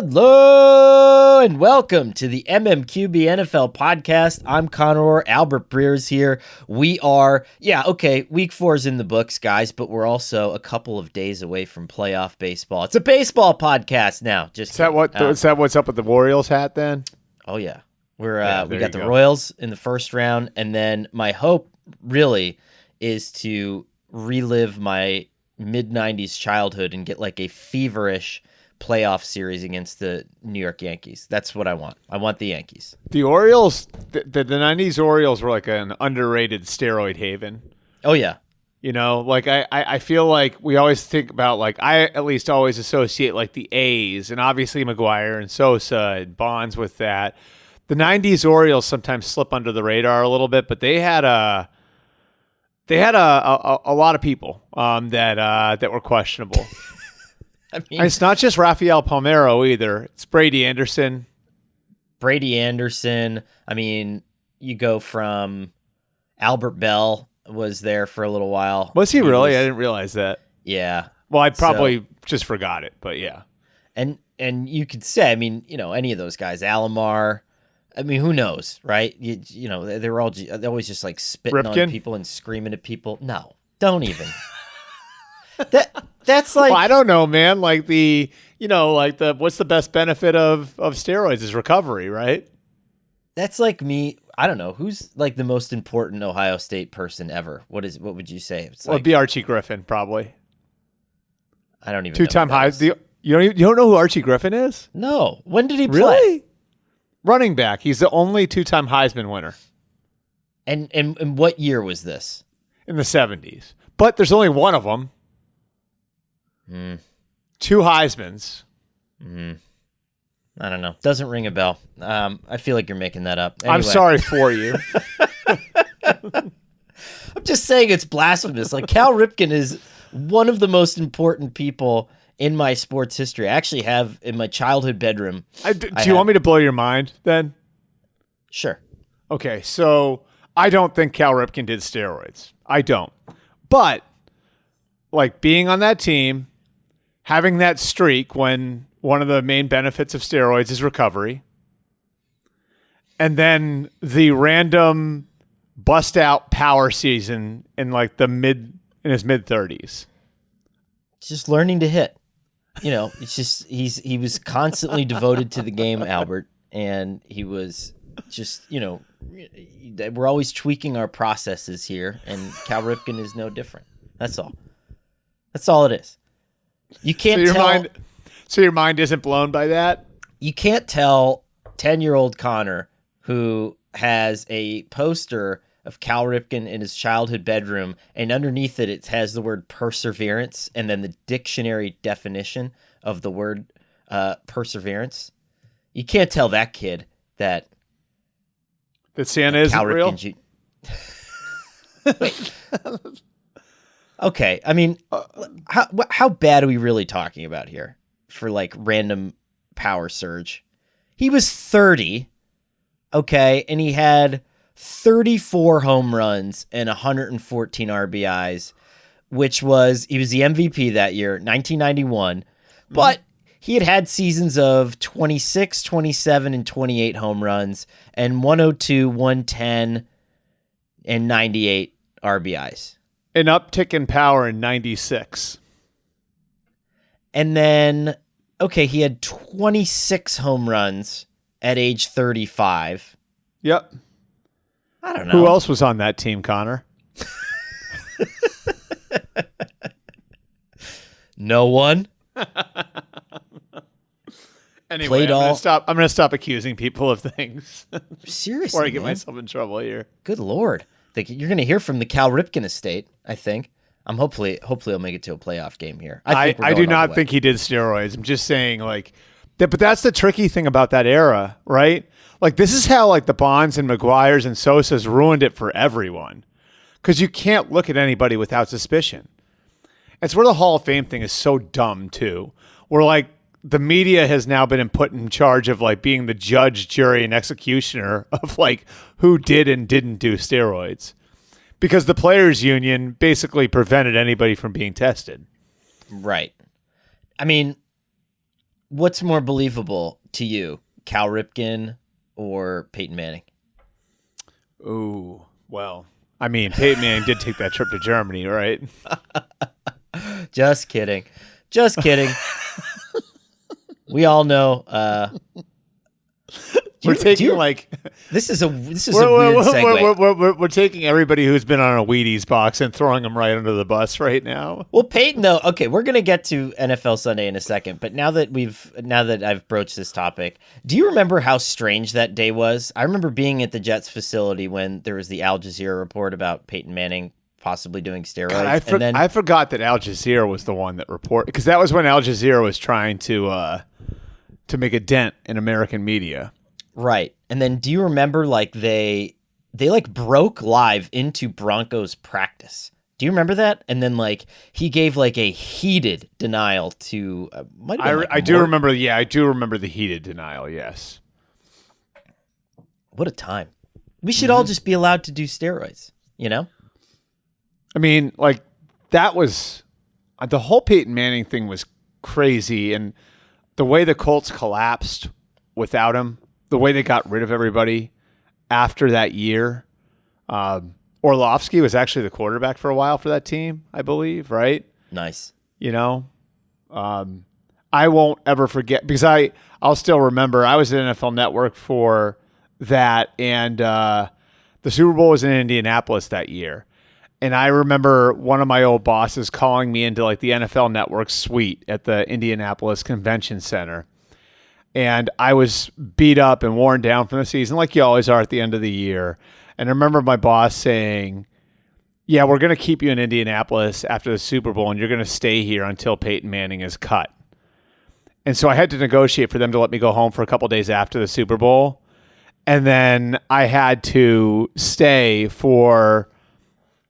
Hello and welcome to the MMQB NFL podcast. I'm Conor Orr. Albert Breer is here. We are, week 4 is in the books, guys, but we're also a couple of days away from playoff baseball. It's a baseball podcast now. Is that what's up with the Royals hat then? Oh yeah, we got the Royals in the first round, and then my hope really is to relive my mid-90s childhood and get like a feverish playoff series against the New York Yankees. That's what I want. I want the Yankees. The Orioles, the 90s Orioles were like an underrated steroid haven. Oh, yeah. You know, like I feel like we always think about, like, I at least always associate like the A's and obviously McGuire and Sosa and Bonds with that. The 90s Orioles sometimes slip under the radar a little bit, but they had a lot of people that were questionable. I mean, it's not just Rafael Palmeiro either. It's Brady Anderson. I mean, you go from Albert Bell was there for a little while. Was he really? I didn't realize that. Yeah. Well, I probably just forgot it, but yeah. And you could say, I mean, you know, any of those guys, Alomar. I mean, who knows, right? You know, they're always just like spitting Ripken? on people and screaming at people. No, don't even. That's like, well, I don't know, man. Like what's the best benefit of steroids is recovery, right? That's like me. I don't know who's like the most important Ohio State person ever. What would you say? It's Well, it'd be Archie Griffin, probably. I don't even two-time know who that high. is. You don't know who Archie Griffin is? No. When did he play? Really? Running back. He's the only two-time Heisman winner. And what year was this? In the 70s. But there's only one of them. Two Heismans. I don't know. Doesn't ring a bell. I feel like you're making that up. Anyway. I'm sorry for you. I'm just saying it's blasphemous. Like, Cal Ripken is one of the most important people in my sports history. I actually have in my childhood bedroom. Do you want me to blow your mind then? Sure. Okay, so I don't think Cal Ripken did steroids. I don't. But, like, being on that team, having that streak when one of the main benefits of steroids is recovery, and then the random bust-out power season in, like, in his mid-30s. Just learning to hit. You know, it's just he was constantly devoted to the game, Albert, and he was just, you know, we're always tweaking our processes here, and Cal Ripken is no different. That's all. That's all it is. You can't So your mind isn't blown by that? You can't tell 10-year-old Connor, who has a poster of Cal Ripken in his childhood bedroom, and underneath it has the word perseverance and then the dictionary definition of the word perseverance. You can't tell that kid that Santa isn't real? Wait. Okay, I mean, how bad are we really talking about here for like random power surge? He was 30, okay, and he had 34 home runs and 114 RBIs, he was the MVP that year, 1991, but he had seasons of 26, 27, and 28 home runs and 102, 110, and 98 RBIs. An uptick in power in 96. And then, okay, he had 26 home runs at age 35. Yep. I don't know. Who else was on that team, Connor? No one. Anyway, I'm gonna stop accusing people of things. Seriously, before I get myself in trouble here. Good Lord. You're going to hear from the Cal Ripken estate, I think. I'm hopefully I'll make it to a playoff game here. I do not think he did steroids. I'm just saying, like, but that's the tricky thing about that era, right? Like, this is how, like, the Bonds and McGuires and Sosas ruined it for everyone, because you can't look at anybody without suspicion. It's where the Hall of Fame thing is so dumb too, where, like, the media has now been put in charge of, like, being the judge, jury, and executioner of, like, who did and didn't do steroids, because the players' union basically prevented anybody from being tested. Right. I mean, What's more believable to you, Cal Ripken or Peyton Manning? Ooh, well, I mean, Peyton Manning did take that trip to Germany, right? Just kidding. Just kidding. We all know. We're taking This is a weird segue. We're taking everybody who's been on a Wheaties box and throwing them right under the bus right now. Well, Peyton, though, okay, we're gonna get to NFL Sunday in a second, but now that I've broached this topic, do you remember how strange that day was? I remember being at the Jets facility when there was the Al Jazeera report about Peyton Manning possibly doing steroids. God, I forgot that Al Jazeera was the one that reported, because that was when Al Jazeera was trying to make a dent in American media. Right. And then do you remember they broke live into Broncos practice? Do you remember that? And then he gave a heated denial to I do remember the heated denial, yes. What a time. We should all just be allowed to do steroids, you know? I mean, that was the whole Peyton Manning thing was crazy, and the way the Colts collapsed without him, the way they got rid of everybody after that year. Orlovsky was actually the quarterback for a while for that team, I believe, right? Nice. You know, I won't ever forget, because I'll still remember I was at NFL Network for that, and the Super Bowl was in Indianapolis that year. And I remember one of my old bosses calling me into the NFL Network suite at the Indianapolis Convention Center. And I was beat up and worn down from the season, like you always are at the end of the year. And I remember my boss saying, yeah, we're going to keep you in Indianapolis after the Super Bowl, and you're going to stay here until Peyton Manning is cut. And so I had to negotiate for them to let me go home for a couple days after the Super Bowl. And then I had to stay for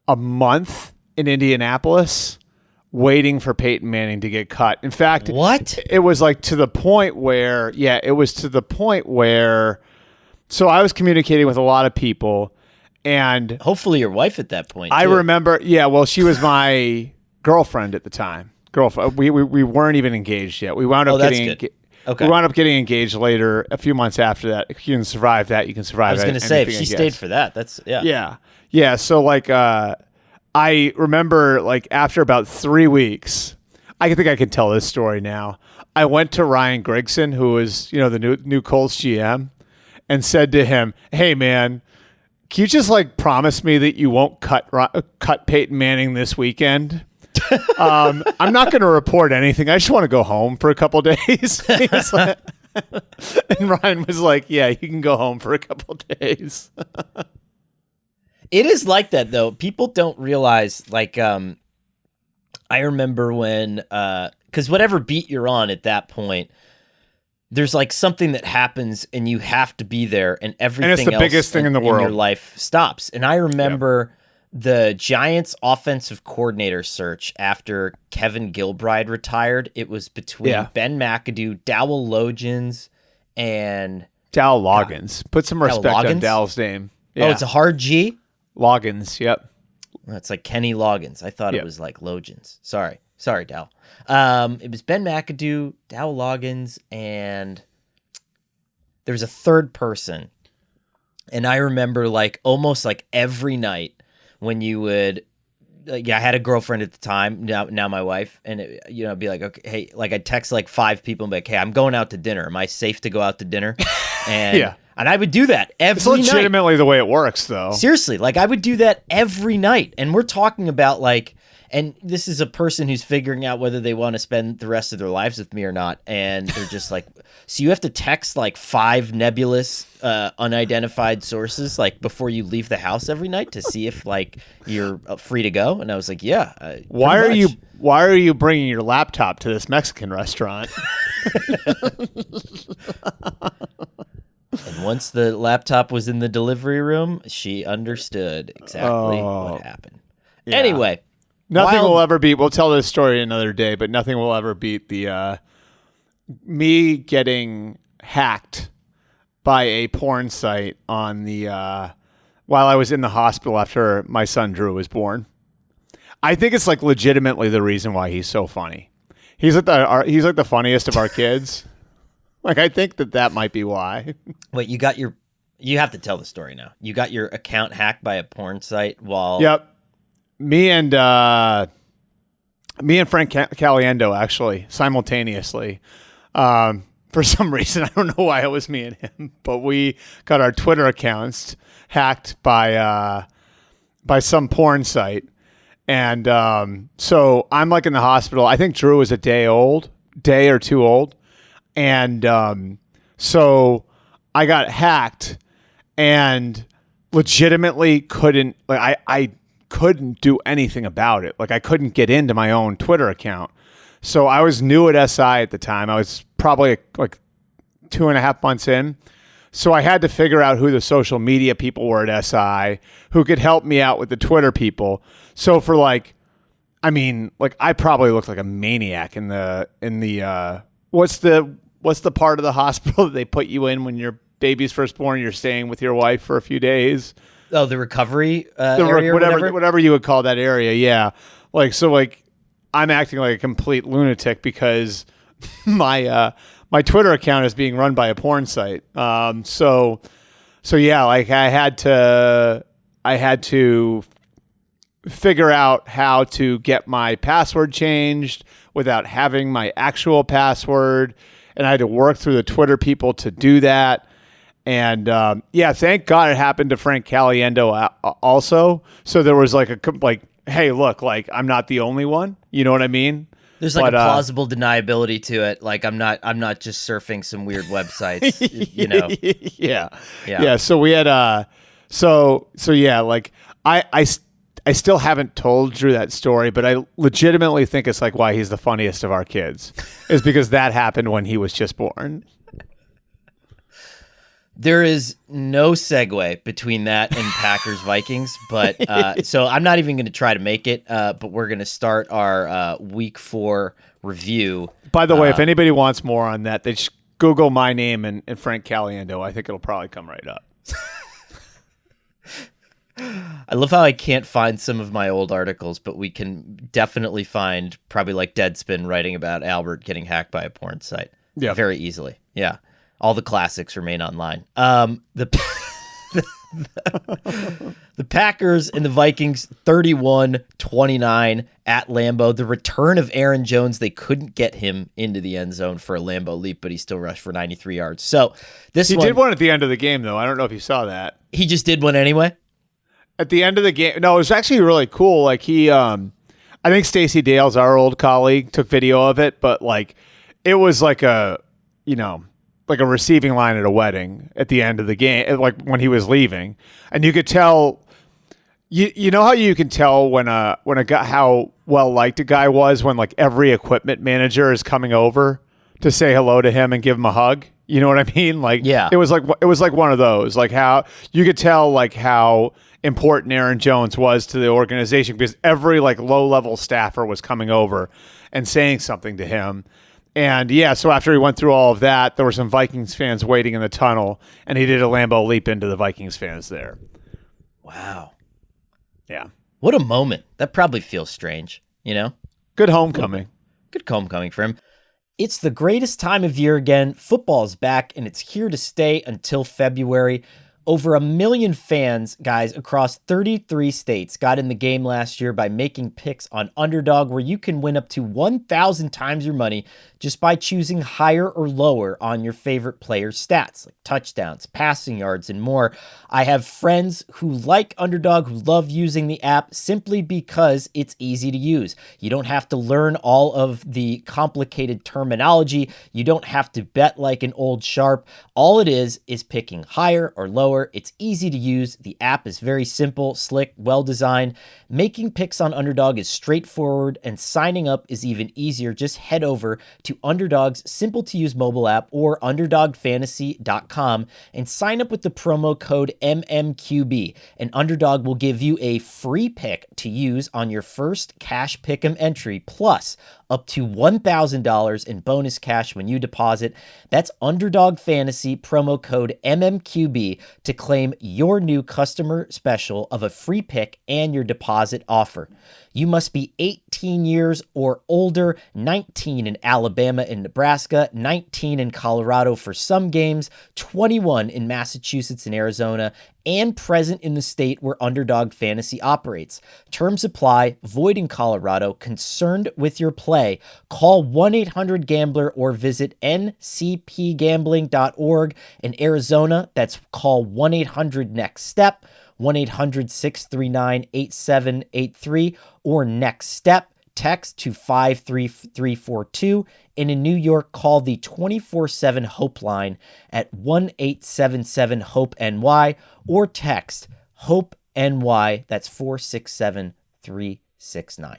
a month in Indianapolis waiting for Peyton Manning to get cut. In fact, what? It was to the point where, so I was communicating with a lot of people, and hopefully your wife at that point, I too. remember, she was my girlfriend at the time. We weren't even engaged yet. We wound up We wound up getting engaged later, a few months after that. If you can survive that, you can survive. I was going to say, if she stayed for that, that's yeah. So I remember after about 3 weeks, I think I can tell this story now. I went to Ryan Grigson, who was the new Colts GM, and said to him, "Hey man, can you just promise me that you won't cut Peyton Manning this weekend? I'm not going to report anything. I just want to go home for a couple days." And Ryan was like, "Yeah, you can go home for a couple days." It is like that, though. People don't realize, I remember when, because whatever beat you're on at that point, there's something that happens and you have to be there, and everything else, and it's the biggest thing in the world, your life stops. And I remember the Giants offensive coordinator search after Kevin Gilbride retired. It was between Ben McAdoo, Dowell Logans, and Dowell Loggins. Put some respect on Dowell's name. Yeah. Oh, it's a hard G? Loggins, yep. That's Kenny Loggins. I thought it was Logans. Sorry, Dowell. It was Ben McAdoo, Dowell Loggins, and there was a third person. And I remember almost every night when you would, I had a girlfriend at the time, now my wife, and it, be okay, hey, I'd text 5 people and be like, hey, I'm going out to dinner. Am I safe to go out to dinner? And and I would do that every night. It's legitimately the way it works, though. Seriously, I would do that every night. And we're talking about and this is a person who's figuring out whether they want to spend the rest of their lives with me or not. And they're just so you have to text 5 nebulous, unidentified sources before you leave the house every night to see if you're free to go. And I was like, yeah. Why are you bringing your laptop to this Mexican restaurant? And once the laptop was in the delivery room, she understood exactly what happened. Yeah. Anyway. Nothing will ever beat, we'll tell this story another day, but nothing will ever beat the me getting hacked by a porn site on the while I was in the hospital after my son Drew was born. I think it's legitimately the reason why he's so funny. He's like the funniest of our kids. Like, I think that might be why. Wait, you have to tell the story now. You got your account hacked by a porn site while... Yep. Me and Frank Caliendo, actually, simultaneously. For some reason, I don't know why it was me and him, but we got our Twitter accounts hacked by some porn site. And so I'm like in the hospital. I think Drew was a day or two old. And so I got hacked and legitimately couldn't, like, I couldn't do anything about it. Like, I couldn't get into my own Twitter account. So I was new at SI at the time. I was probably like 2.5 months in. So I had to figure out who the social media people were at SI who could help me out with the Twitter people. So for like, I mean, like, I probably looked like a maniac in the what's the part of the hospital that they put you in when your baby's first born? You're staying with your wife for a few days. Oh, the recovery area, whatever you would call that area. Yeah, like, so like I'm acting like a complete lunatic because my Twitter account is being run by a porn site. So yeah, like I had to figure out how to get my password changed without having my actual password. And I had to work through the Twitter people to do that. And yeah, thank God it happened to Frank Caliendo also. So there was like hey, look, like, I'm not the only one. You know what I mean? There's like a plausible deniability to it. Like, I'm not just surfing some weird websites, you know? Yeah. So we had, so yeah, like I still haven't told Drew that story, but I legitimately think it's like why he's the funniest of our kids is because that happened when he was just born. There is no segue between that and Packers Vikings, but so I'm not even going to try to make it, but we're going to start our Week 4 review. By the way, if anybody wants more on that, they just Google my name and Frank Caliendo. I think it'll probably come right up. I love how I can't find some of my old articles, but we can definitely find probably like Deadspin writing about Albert getting hacked by a porn site. Yeah, very easily. Yeah. All the classics remain online. The Packers and the Vikings 31-29 at Lambeau. The return of Aaron Jones, they couldn't get him into the end zone for a Lambeau leap, but he still rushed for 93 yards. So he did one at the end of the game, though. I don't know if you saw that. He just did one anyway? At the end of the game. No, it was actually really cool. Like I think Stacey Dales, our old colleague, took video of it, but like it was like a receiving line at a wedding at the end of the game, like when he was leaving. And you could tell, you know how you can tell when a guy, how well liked a guy was when like every equipment manager is coming over to say hello to him and give him a hug. You know what I mean? Like, yeah, it was like one of those, like how you could tell like how important Aaron Jones was to the organization because every like low level staffer was coming over and saying something to him. And yeah, so after he went through all of that, there were some Vikings fans waiting in the tunnel, and he did a Lambeau leap into the Vikings fans there. Wow. Yeah. What a moment. That probably feels strange, you know? Good homecoming. Good homecoming for him. It's the greatest time of year again. Football's back, and it's here to stay until February. Over 1 million fans, guys, across 33 states got in the game last year by making picks on Underdog, where you can win up to 1,000 times your money just by choosing higher or lower on your favorite player's stats, like touchdowns, passing yards, and more. I have friends who like Underdog, who love using the app simply because it's easy to use. You don't have to learn all of the complicated terminology. You don't have to bet like an old sharp. All it is picking higher or lower. It's easy to use. The app is very simple, slick, well-designed. Making picks on Underdog is straightforward, and signing up is even easier. Just head over to Underdog's simple-to-use mobile app or UnderdogFantasy.com and sign up with the promo code MMQB. And Underdog will give you a free pick to use on your first Cash Pick'em entry, plus up to $1,000 in bonus cash when you deposit. That's Underdog Fantasy, promo code MMQB, to claim your new customer special of a free pick and your deposit offer. You must be 18 years or older, 19 in Alabama and Nebraska, 19 in Colorado for some games, 21 in Massachusetts and Arizona, and present in the state where Underdog Fantasy operates. Terms apply. Void in Colorado. Concerned with your play? Call 1-800-GAMBLER or visit ncpgambling.org. In Arizona, that's call 1-800-NEXT-STEP, 1-800-639-8783, or Next Step. Text to 53342. And in New York, call the 24/7 Hope line at 1-877-HOPE-NY or text HOPE-NY. That's 467-369.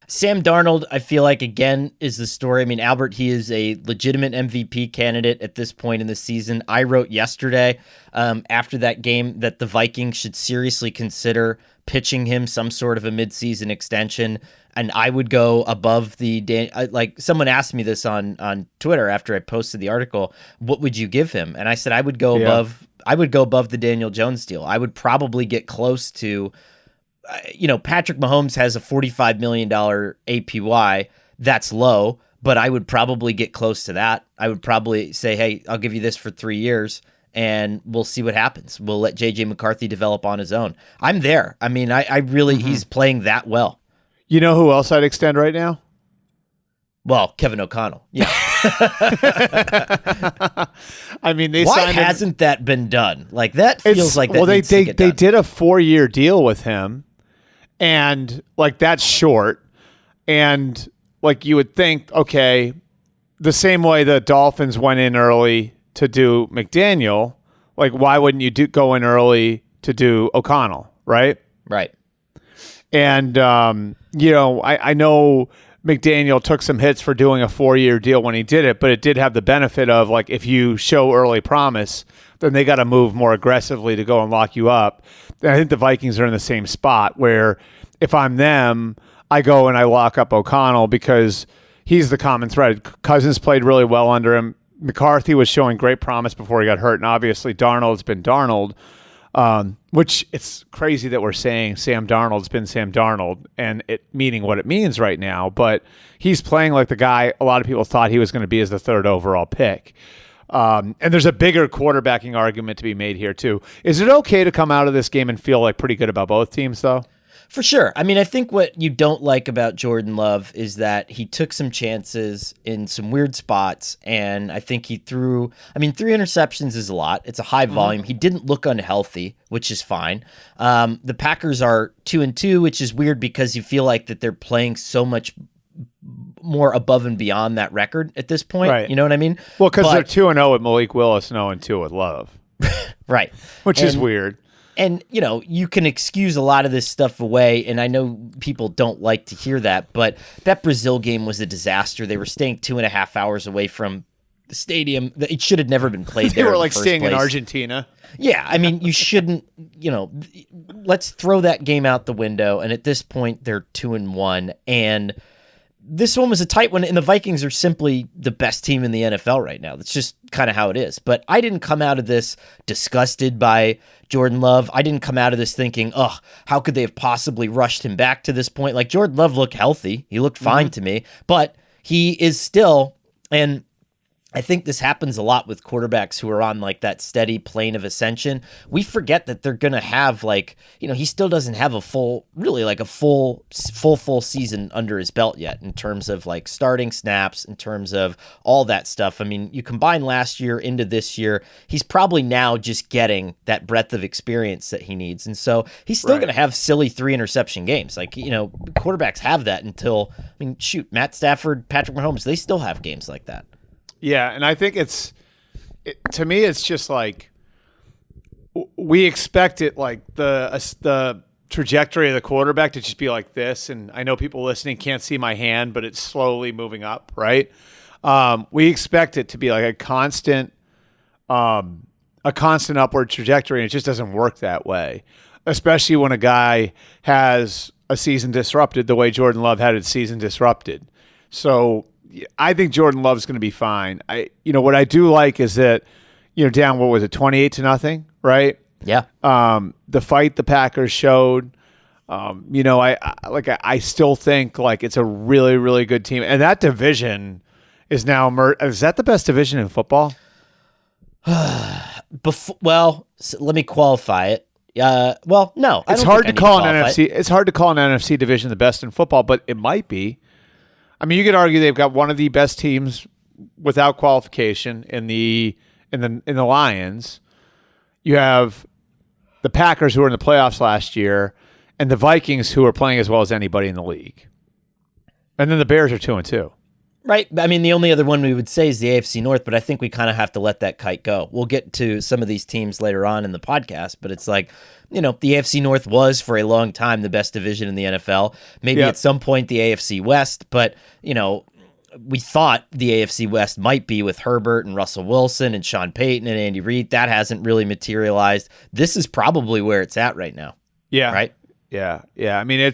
Sam Darnold, I feel like, again, is the story. I mean, Albert, he is a legitimate MVP candidate at this point in the season. I wrote yesterday after that game that the Vikings should seriously consider pitching him some sort of a midseason extension. And I would go above like someone asked me this on Twitter after I posted the article, what would you give him? And I said, I would go above the Daniel Jones deal. I would probably get close to, Patrick Mahomes has a $45 million APY. That's low, but I would probably get close to that. I would probably say, hey, I'll give you this for 3 years and we'll see what happens. We'll let JJ McCarthy develop on his own. I'm there. I mean, I really, he's playing that well. You know who else I'd extend right now? Well, Kevin O'Connell. Yeah. I mean, why hasn't that been done? Like that feels like that. Well, they did a 4-year deal with him, and like that's short, and like you would think, okay, the same way the Dolphins went in early to do McDaniel, like why wouldn't you go in early to do O'Connell, right? Right. And I know McDaniel took some hits for doing a 4-year deal when he did it, but it did have the benefit of like if you show early promise, then they got to move more aggressively to go and lock you up. And I think the Vikings are in the same spot where if I'm them, I go and I lock up O'Connell because he's the common thread. Cousins played really well under him. McCarthy was showing great promise before he got hurt, and obviously Darnold's been Darnold. Which it's crazy that we're saying Sam Darnold's been Sam Darnold and it meaning what it means right now, but he's playing like the guy a lot of people thought he was going to be as the 3rd overall pick. And there's a bigger quarterbacking argument to be made here too. Is it okay to come out of this game and feel like pretty good about both teams though? For sure. I mean, I think what you don't like about Jordan Love is that he took some chances in some weird spots, and I think he threw, 3 interceptions is a lot. It's a high volume. He didn't look unhealthy, which is fine. The Packers are 2-2, which is weird because you feel like that they're playing so much more above and beyond that record at this point. Right. You know what I mean? Well, because they're 2-0 with Malik Willis and 0-2 with Love. Right. Which is weird. And, you can excuse a lot of this stuff away, and I know people don't like to hear that, but that Brazil game was a disaster. They were staying 2.5 hours away from the stadium. It should have never been played there. They were like staying in Argentina. Yeah, I mean, you shouldn't, let's throw that game out the window, and at this point, they're 2-1, and this one was a tight one, and the Vikings are simply the best team in the NFL right now. That's just kind of how it is. But I didn't come out of this disgusted by Jordan Love. I didn't come out of this thinking, how could they have possibly rushed him back to this point? Like, Jordan Love looked healthy. He looked fine to me. But he is still, and I think this happens a lot with quarterbacks who are on like that steady plane of ascension. We forget that they're going to have he still doesn't have a full season under his belt yet in terms of like starting snaps, in terms of all that stuff. I mean, you combine last year into this year, he's probably now just getting that breadth of experience that he needs. And so he's still going to have silly 3 interception games. Like, quarterbacks have that until, Matt Stafford, Patrick Mahomes, they still have games like that. Yeah, and I think to me, it's just like we expect it, like the trajectory of the quarterback to just be like this. And I know people listening can't see my hand, but it's slowly moving up, right? We expect it to be like a constant upward trajectory, and it just doesn't work that way, especially when a guy has a season disrupted the way Jordan Love had his season disrupted. So I think Jordan Love's going to be fine. What I do like is that, down, what was it, 28-0 right? Yeah. The fight the Packers showed. I still think like it's a really, really good team, and that division is now is that the best division in football? So let me qualify it. No, it's hard to call an NFC. It's hard to call an NFC division the best in football, but it might be. I mean, you could argue they've got one of the best teams without qualification in the Lions. You have the Packers, who were in the playoffs last year, and the Vikings, who are playing as well as anybody in the league. And then the Bears are 2-2. Right. I mean, the only other one we would say is the AFC North, but I think we kind of have to let that kite go. We'll get to some of these teams later on in the podcast, but it's like, the AFC North was for a long time the best division in the NFL. Maybe at some point the AFC West, but, we thought the AFC West might be with Herbert and Russell Wilson and Sean Payton and Andy Reid. That hasn't really materialized. This is probably where it's at right now. Yeah. Right? Yeah. Yeah. I mean, I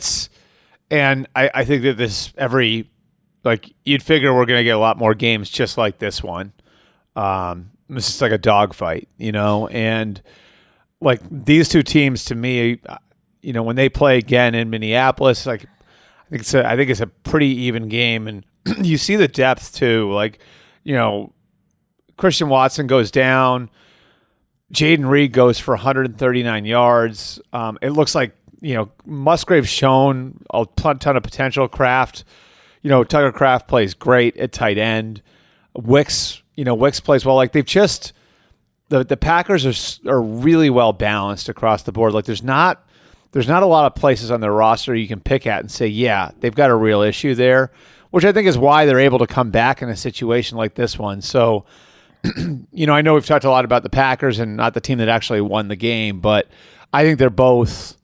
think that you'd figure we're going to get a lot more games just like this one. It's just like a dogfight, and like these two teams to me, when they play again in Minneapolis, like I think it's a pretty even game, and you see the depth too. Like, Christian Watson goes down, Jaden Reed goes for 139 yards. It looks like Musgrave's shown a ton of potential. Kraft. Tucker Kraft plays great at tight end. Wicks plays well. Like they've just the Packers are really well balanced across the board. Like there's not a lot of places on their roster you can pick at and say, yeah, they've got a real issue there, which I think is why they're able to come back in a situation like this one. So, I know we've talked a lot about the Packers and not the team that actually won the game, but I think they're both.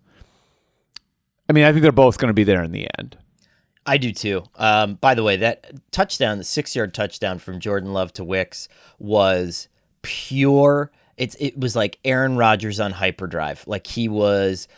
I think they're both going to be there in the end. I do too. By the way, that touchdown, the 6-yard touchdown from Jordan Love to Wicks was pure. It was like Aaron Rodgers on hyperdrive. Like he was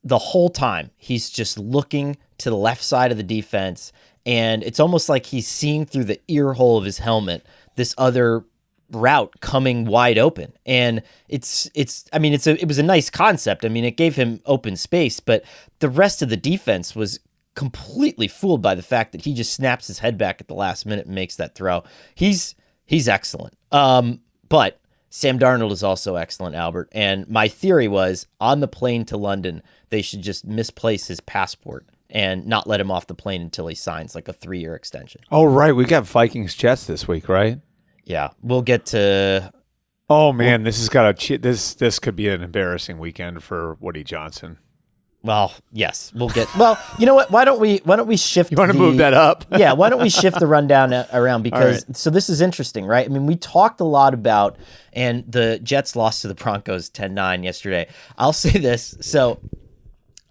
the whole time. He's just looking to the left side of the defense, and it's almost like he's seeing through the ear hole of his helmet this other route coming wide open. And it was a nice concept. I mean, it gave him open space, but the rest of the defense was completely fooled by the fact that he just snaps his head back at the last minute and makes that throw. He's excellent. But Sam Darnold is also excellent, Albert. And my theory was on the plane to London, they should just misplace his passport and not let him off the plane until he signs like a 3-year extension. Oh, right. We got Vikings Jets this week, right? Yeah. We'll get to. Oh man, this could be an embarrassing weekend for Woody Johnson. Well, yes, we'll get. Well, you know what? Why don't we shift? You want to move that up? Yeah. Why don't we shift the rundown around? Because So this is interesting, right? I mean, we talked a lot about, and the Jets lost to the Broncos 10-9 yesterday. I'll say this. So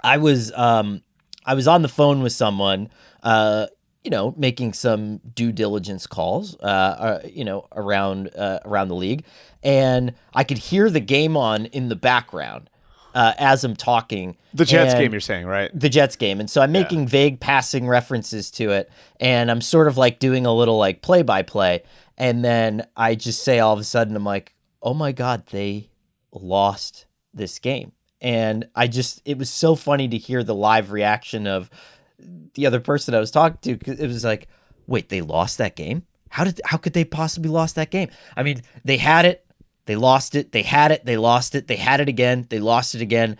I was on the phone with someone, making some due diligence calls, around the league, and I could hear the game on in the background. As I'm talking. The Jets game, you're saying, right? The Jets game. And so I'm making vague passing references to it, and I'm sort of like doing a little like play-by-play, and then I just say all of a sudden, I'm like, oh my God, they lost this game. And it was so funny to hear the live reaction of the other person I was talking to, because it was like, wait, they lost that game? How could they possibly lost that game? I mean, they had it. They lost it. They had it. They lost it. They had it again. They lost it again.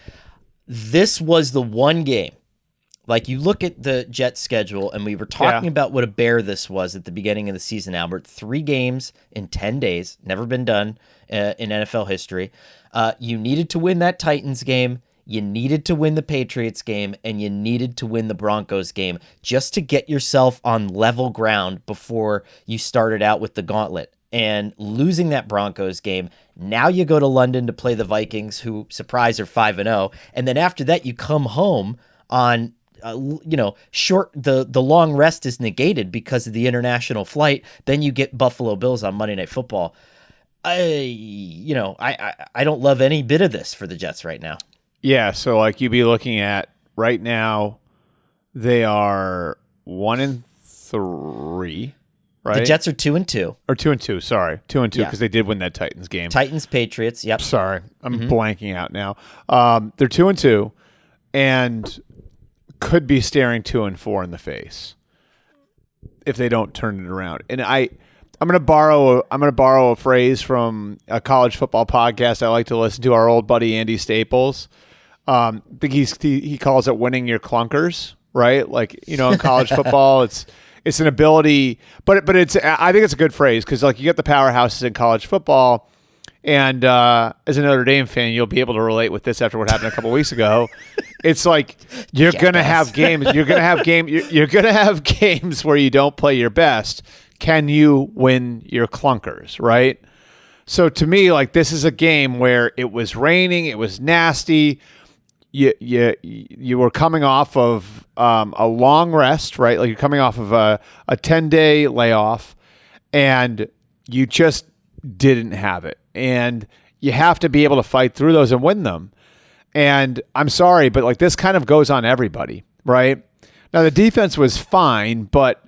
This was the one game. Like you look at the Jets schedule, and we were talking about what a bear this was at the beginning of the season, Albert. 3 games in 10 days. Never been done in NFL history. You needed to win that Titans game. You needed to win the Patriots game, and you needed to win the Broncos game just to get yourself on level ground before you started out with the gauntlet. And losing that Broncos game, now you go to London to play the Vikings, who, surprise, are 5-0. And then after that, you come home on, short. The long rest is negated because of the international flight. Then you get Buffalo Bills on Monday Night Football. I don't love any bit of this for the Jets right now. Yeah, so like you'd be looking at right now, they are 1-3. right? The Jets are 2-2. Or 2-2, sorry. 2-2 because Yeah. they did win that Titans game. Titans, Patriots, yep. Sorry. I'm blanking out now. They're 2-2 and could be staring 2-4 in the face if they don't turn it around. And I'm going to borrow a phrase from a college football podcast I like to listen to, our old buddy Andy Staples. I think he calls it winning your clunkers, right? Like, in college football, it's an ability, but I think it's a good phrase because like you get the powerhouses in college football, and as a Notre Dame fan, you'll be able to relate with this after what happened a couple weeks ago. It's like you're gonna have games. You're gonna have games where you don't play your best. Can you win your clunkers, right? So to me, like this is a game where it was raining, it was nasty. You were coming off of a long rest, right? Like you're coming off of a 10-day layoff, and you just didn't have it. And you have to be able to fight through those and win them. And I'm sorry, but like this kind of goes on everybody, right? Now the defense was fine, but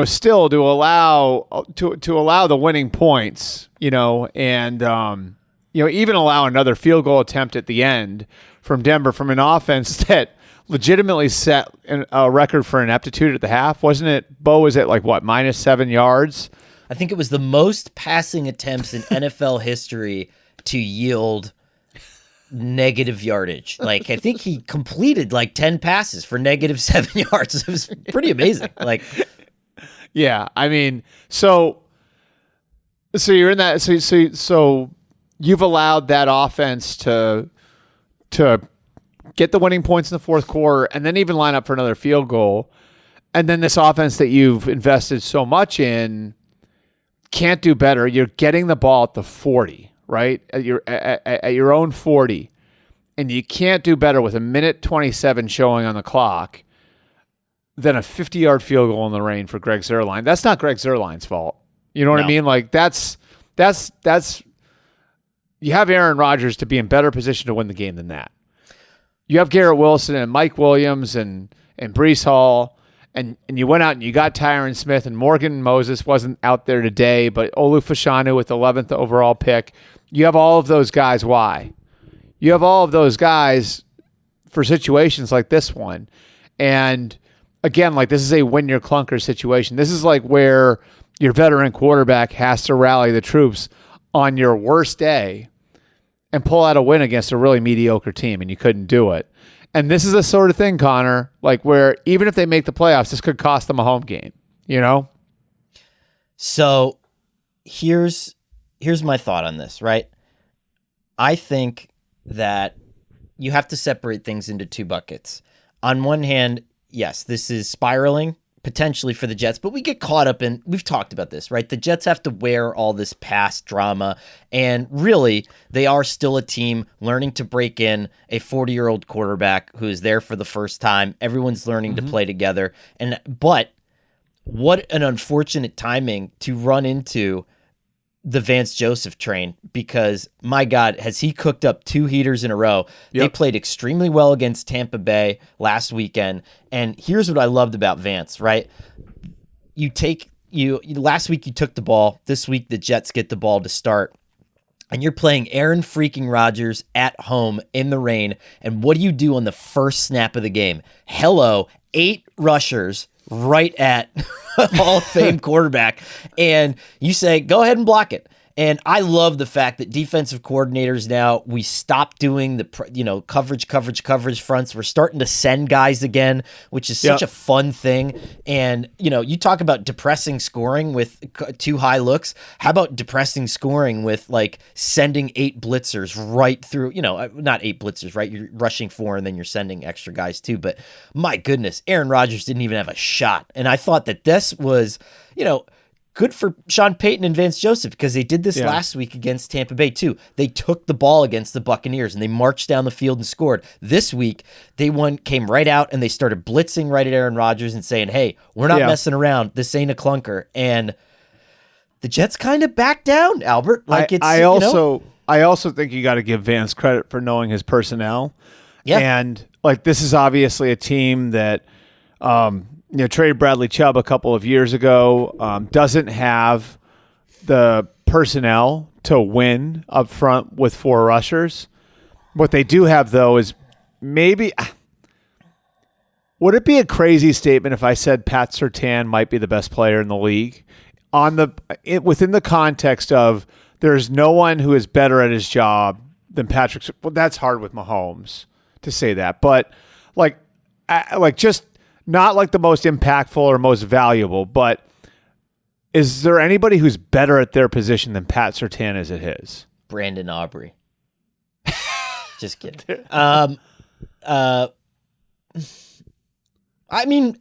still to allow the winning points, and even allow another field goal attempt at the end from Denver from an offense that legitimately set a record for ineptitude at the half, wasn't it? Bo was at like what, -7 yards? I think it was the most passing attempts in NFL history to yield negative yardage. Like I think he completed like 10 passes for -7 yards. It was pretty amazing. Like, yeah, I mean, so you're in that. So you've allowed that offense to get the winning points in the fourth quarter, and then even line up for another field goal, and then this offense that you've invested so much in can't do better. You're getting the ball at the 40, right? At your own 40, and you can't do better with 1:27 showing on the clock than a 50-yard field goal in the rain for Greg Zuerlein. That's not Greg Zuerlein's fault. You know what I mean? Like that's you have Aaron Rodgers to be in better position to win the game than that. You have Garrett Wilson and Mike Williams and Breece Hall, and you went out and you got Tyron Smith, and Morgan Moses wasn't out there today, but Olu Fashanu with the 11th overall pick. You have all of those guys. Why? You have all of those guys for situations like this one. And again, like this is a win your clunker situation. This is like where your veteran quarterback has to rally the troops on your worst day and pull out a win against a really mediocre team, and you couldn't do it. And this is the sort of thing, Connor, like where even if they make the playoffs, this could cost them a home game, So here's my thought on this, right? I think that you have to separate things into two buckets. On one hand, yes, this is spiraling potentially for the Jets, but we get caught up in, we've talked about this, right? The Jets have to wear all this past drama, and really, they are still a team learning to break in a 40-year-old quarterback who is there for the first time. Everyone's learning to play together, but what an unfortunate timing to run into the Vance Joseph train, because my God, has he cooked up two heaters in a row. Yep. They played extremely well against Tampa Bay last weekend. And here's what I loved about Vance, right? Last week you took the ball. This week the Jets get the ball to start. And you're playing Aaron freaking Rodgers at home in the rain. And what do you do on the first snap of the game? Hello, 8 rushers right at Hall of Fame quarterback, and you say, go ahead and block it. And I love the fact that defensive coordinators now, we stop doing the coverage fronts. We're starting to send guys again, which is such a fun thing. And, you talk about depressing scoring with too high looks. How about depressing scoring with like sending 8 blitzers right through, not 8 blitzers, right? You're rushing 4 and then you're sending extra guys too. But my goodness, Aaron Rodgers didn't even have a shot. And I thought that this was, good for Sean Payton and Vance Joseph, because they did this last week against Tampa Bay too. They took the ball against the Buccaneers and they marched down the field and scored. This week, they came right out and they started blitzing right at Aaron Rodgers and saying, hey, we're not messing around. This ain't a clunker. And the Jets kind of backed down, Albert. I also think you got to give Vance credit for knowing his personnel. Yeah. And like this is obviously a team that traded Bradley Chubb a couple of years ago, doesn't have the personnel to win up front with 4 rushers. What they do have, though, is maybe would it be a crazy statement if I said Pat Surtain might be the best player in the league within the context of there's no one who is better at his job than Patrick? Well, that's hard with Mahomes to say that, but like just not like the most impactful or most valuable, but is there anybody who's better at their position than Pat Surtain is at his? Brandon Aubrey. Just kidding. I mean,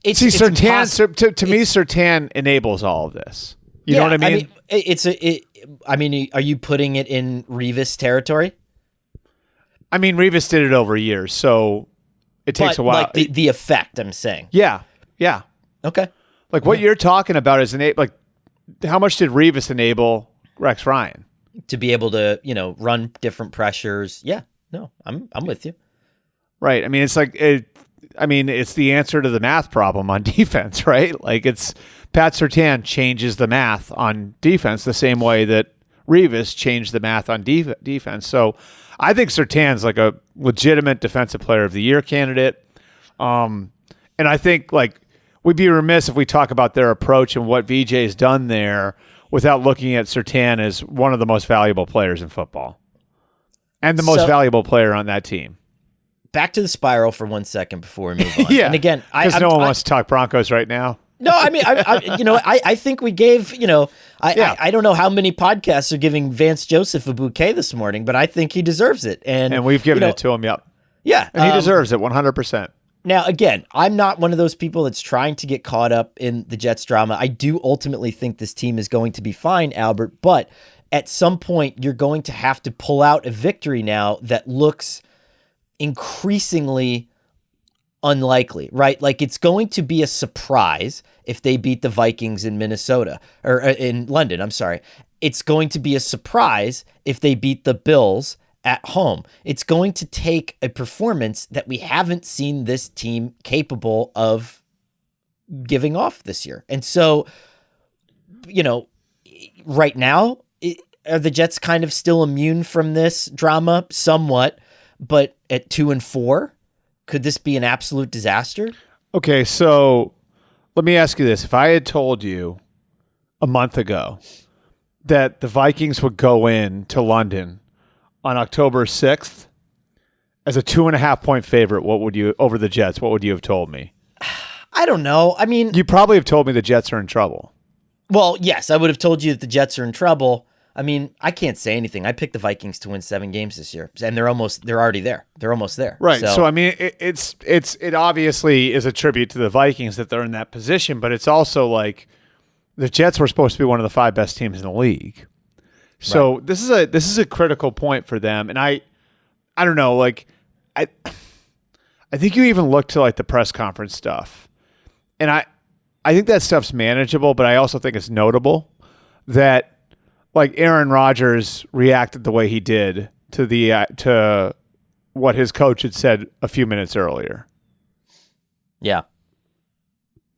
it's Surtain. To me, Surtain enables all of this. You know what I mean? Are you putting it in Revis territory? I mean, Revis did it over years, so it takes a while. Like the effect, I'm saying. Yeah. Okay. Like what you're talking about is how much did Revis enable Rex Ryan to be able to run different pressures? Yeah. No, I'm with you. Right. I mean, it's it's the answer to the math problem on defense, right? Like it's Pat Surtain changes the math on defense the same way that Revis changed the math on defense. So I think Surtain's like a legitimate defensive player of the year candidate. And I think we'd be remiss if we talk about their approach and what VJ's done there without looking at Surtain as one of the most valuable players in football and the most valuable player on that team. Back to the spiral for 1 second before we move on. Yeah, and again, because no one wants to talk Broncos right now. No, I mean, I think we gave, I don't know how many podcasts are giving Vance Joseph a bouquet this morning, but I think he deserves it. And we've given it to him, yep. Yeah. And he deserves it 100%. Now, again, I'm not one of those people that's trying to get caught up in the Jets drama. I do ultimately think this team is going to be fine, Albert, but at some point you're going to have to pull out a victory now that looks increasingly unlikely, right? Like it's going to be a surprise if they beat the Vikings in Minnesota or in London. I'm sorry. It's going to be a surprise if they beat the Bills at home. It's going to take a performance that we haven't seen this team capable of giving off this year. And so, right now, are the Jets kind of still immune from this drama? Somewhat, but at 2-4, could this be an absolute disaster? Okay, so let me ask you this. If I had told you a month ago that the Vikings would go in to London on October 6th as a 2.5-point favorite, over the Jets, what would you have told me? I don't know. I mean, you probably have told me the Jets are in trouble. Well, yes, I would have told you that the Jets are in trouble. I mean, I can't say anything. I picked the Vikings to win 7 games this year, and they're already there. They're almost there. Right. So I mean, it obviously is a tribute to the Vikings that they're in that position, but it's also like the Jets were supposed to be one of the 5 best teams in the league. So right. This is a critical point for them, and I don't know, like I think you even look to like the press conference stuff, and I think that stuff's manageable, but I also think it's notable that like Aaron Rodgers reacted the way he did to what his coach had said a few minutes earlier. Yeah.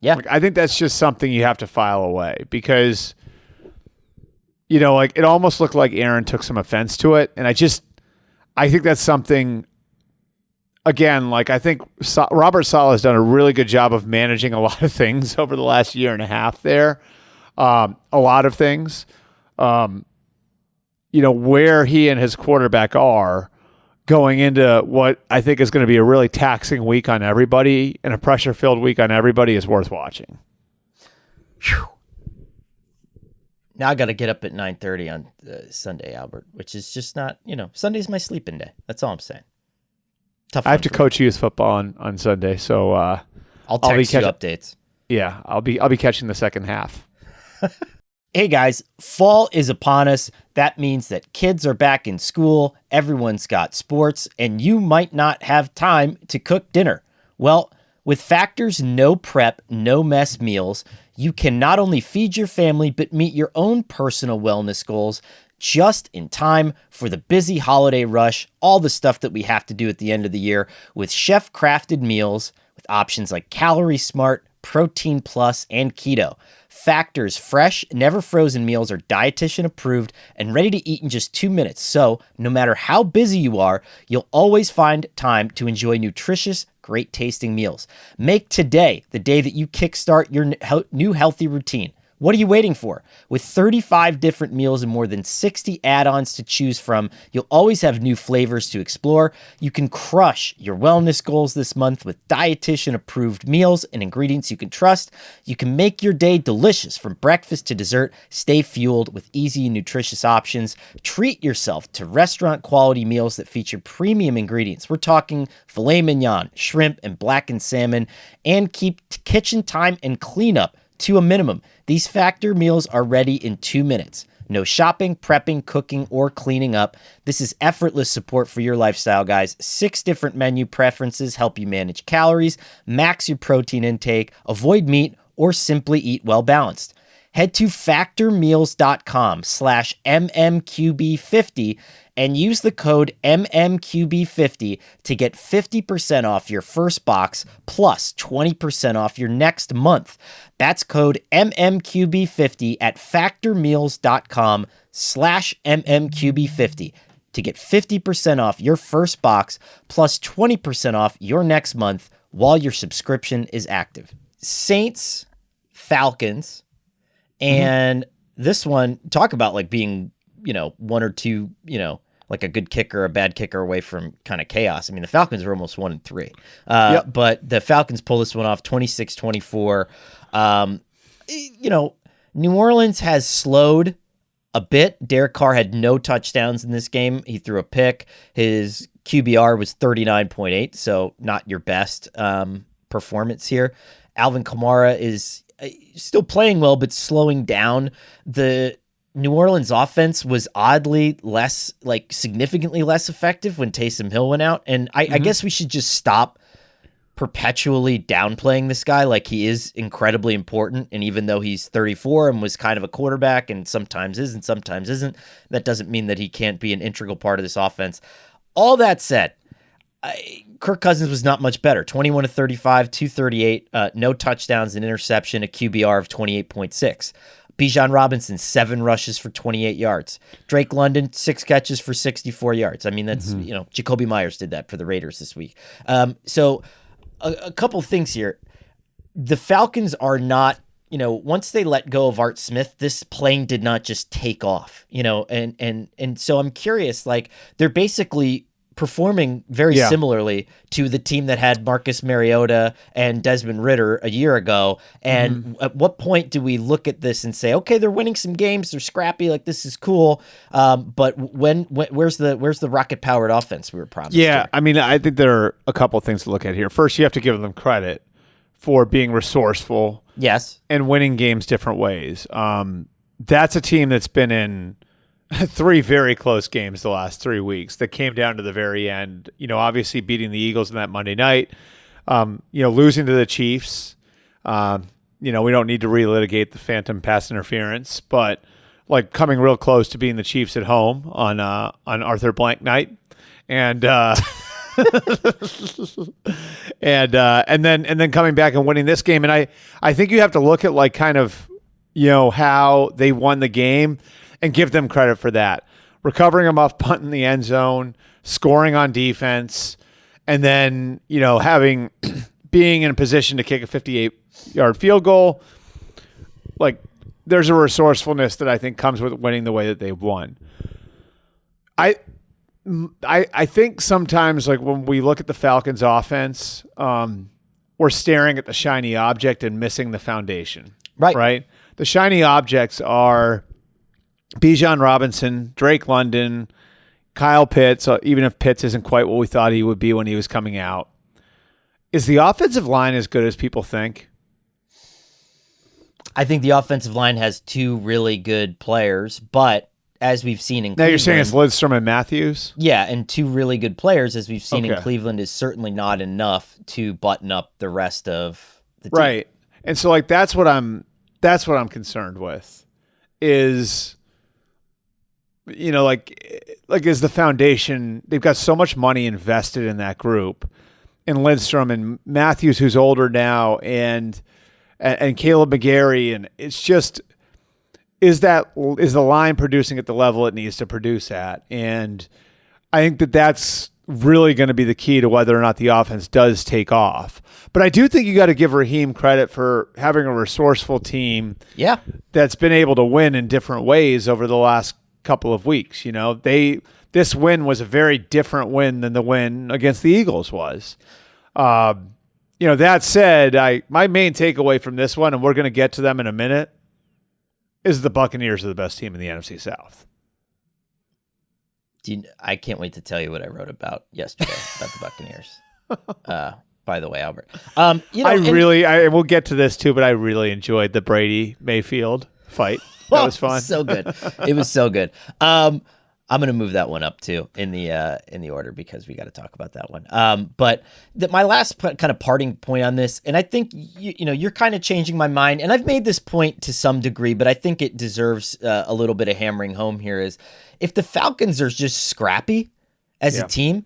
Like, I think that's just something you have to file away because, like it almost looked like Aaron took some offense to it. And I think that's something, again, like I think Robert Saleh has done a really good job of managing a lot of things over the last year and a half there. A lot of things. Where he and his quarterback are going into what I think is going to be a really taxing week on everybody and a pressure-filled week on everybody is worth watching. Whew. Now I got to get up at 9:30 on Sunday, Albert, which is just not, Sunday's my sleeping day. That's all I'm saying. Tough. I have to coach youth football on Sunday, so I'll text you updates. Yeah, I'll be catching the second half. Hey guys, fall is upon us. That means that kids are back in school, everyone's got sports, and you might not have time to cook dinner. Well, with Factor's no prep, no mess meals, you can not only feed your family, but meet your own personal wellness goals just in time for the busy holiday rush, all the stuff that we have to do at the end of the year with chef-crafted meals with options like Calorie Smart, Protein Plus, and Keto. Factor's fresh, never frozen meals are dietitian approved and ready to eat in just 2 minutes. So, no matter how busy you are, you'll always find time to enjoy nutritious, great tasting meals. Make today the day that you kickstart your new healthy routine. What are you waiting for? With 35 different meals and more than 60 add-ons to choose from, you'll always have new flavors to explore. You can crush your wellness goals this month with dietitian-approved meals and ingredients you can trust. You can make your day delicious from breakfast to dessert. Stay fueled with easy and nutritious options. Treat yourself to restaurant-quality meals that feature premium ingredients. We're talking filet mignon, shrimp, and blackened salmon, and keep kitchen time and cleanup to a minimum. These Factor meals are ready in 2 minutes. No shopping, prepping, cooking, or cleaning up. This is effortless support for your lifestyle, guys. 6 different menu preferences help you manage calories, max your protein intake, avoid meat, or simply eat well balanced. Head to factormeals.com/MMQB50 and use the code MMQB50 to get 50% off your first box plus 20% off your next month. That's code MMQB50 at factormeals.com/MMQB50 to get 50% off your first box plus 20% off your next month while your subscription is active. Saints, Falcons, and this one, talk about like being, one or two, like a good kicker, a bad kicker away from kind of chaos. I mean, the Falcons were almost 1-3. But the Falcons pull this one off 26-24. New Orleans has slowed a bit. Derek Carr had no touchdowns in this game. He threw a pick. His QBR was 39.8, so not your best performance here. Alvin Kamara is still playing well, but slowing down. The New Orleans offense was oddly less, like significantly less effective when Taysom Hill went out. And I guess we should just stop perpetually downplaying this guy. Like, he is incredibly important. And even though he's 34 and was kind of a quarterback and sometimes is and sometimes isn't, that doesn't mean that he can't be an integral part of this offense. All that said, Kirk Cousins was not much better. 21-35, 238, no touchdowns, an interception, a QBR of 28.6. Bijan Robinson, 7 rushes for 28 yards. Drake London, 6 catches for 64 yards. I mean, that's, Jacoby Myers did that for the Raiders this week. So a couple things here. The Falcons are not, once they let go of Art Smith, this plane did not just take off, and so I'm curious, like, they're basically performing very similarly to the team that had Marcus Mariota and Desmond Ridder a year ago. And at what point do we look at this and say, okay, they're winning some games, they're scrappy, like this is cool. But where's the rocket powered offense we were promised? Yeah, here? I mean, I think there are a couple of things to look at here. First, you have to give them credit for being resourceful. Yes. And winning games different ways. That's a team that's been in 3 very close games the last 3 weeks that came down to the very end. Obviously beating the Eagles in that Monday night, losing to the Chiefs. We don't need to relitigate the phantom pass interference, but like coming real close to beating the Chiefs at home on Arthur Blank night. And and then coming back and winning this game. And I think you have to look at like kind of, how they won the game and give them credit for that. Recovering them off punt in the end zone, scoring on defense, and then, being in a position to kick a 58-yard field goal. Like, there's a resourcefulness that I think comes with winning the way that they've won. I think sometimes, like, when we look at the Falcons offense, we're staring at the shiny object and missing the foundation. Right? The shiny objects are Bijan Robinson, Drake London, Kyle Pitts, even if Pitts isn't quite what we thought he would be when he was coming out. Is the offensive line as good as people think? I think the offensive line has 2 really good players, but as we've seen in Cleveland... Now you're saying it's Lidstrom and Matthews? Yeah, and 2 really good players, as we've seen in Cleveland, is certainly not enough to button up the rest of the team. Right. And so, like, that's what I'm concerned with is... like is the foundation, they've got so much money invested in that group. and Lindstrom and Matthews, who's older now, and Caleb McGarry, and it's just is the line producing at the level it needs to produce at? And I think that's really going to be the key to whether or not the offense does take off. But I do think you got to give Raheem credit for having a resourceful team that's been able to win in different ways over the last couple of weeks. This win was a very different win than the win against the Eagles was. That said, my main takeaway from this one, and we're going to get to them in a minute, is the Buccaneers are the best team in the NFC South. I can't wait to tell you what I wrote about yesterday about the Buccaneers. By the way, Albert, we'll get to this too, but I really enjoyed the Brady Mayfield fight. That was fun. So good. It was so good. I'm going to move that one up too in the order because we got to talk about that one. But my last kind of parting point on this, and I think you're kind of changing my mind, and I've made this point to some degree, but I think it deserves a little bit of hammering home here. Is if the Falcons are just scrappy as a team,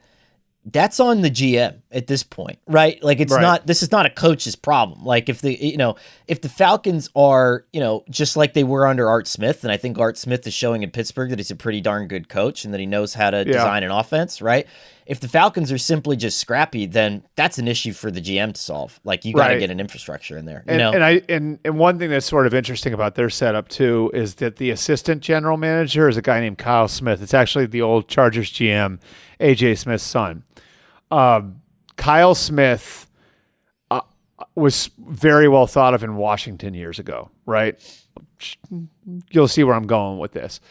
that's on the GM at this point, right? Like this is not a coach's problem. Like if the Falcons are, just like they were under Art Smith, and I think Art Smith is showing in Pittsburgh that he's a pretty darn good coach and that he knows how to design an offense, right? If the Falcons are simply just scrappy, then that's an issue for the GM to solve. Like you got to get an infrastructure in there. And one thing that's sort of interesting about their setup too is that the assistant general manager is a guy named Kyle Smith. It's actually the old Chargers GM, AJ Smith's son. Kyle Smith was very well thought of in Washington years ago, right? You'll see where I'm going with this.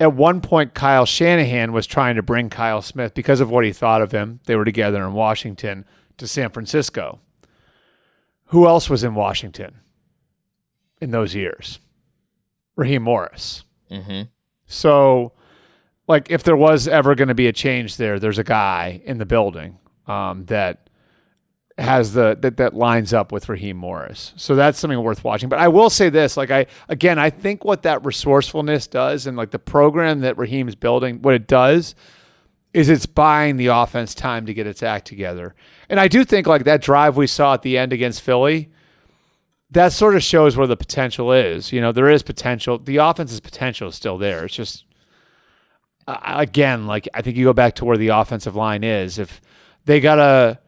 At one point, Kyle Shanahan was trying to bring Kyle Smith, because of what he thought of him, they were together in Washington, to San Francisco. Who else was in Washington in those years? Raheem Morris. Mm-hmm. So, if there was ever going to be a change there's a guy in the building that has that lines up with Raheem Morris. So that's something worth watching. But I will say this, I think what that resourcefulness does, and the program that Raheem's building, what it does is it's buying the offense time to get its act together. And I do think that drive we saw at the end against Philly, that sort of shows where the potential is. There is potential. The offense's potential is still there. It's just, again, I think you go back to where the offensive line is. If they gotta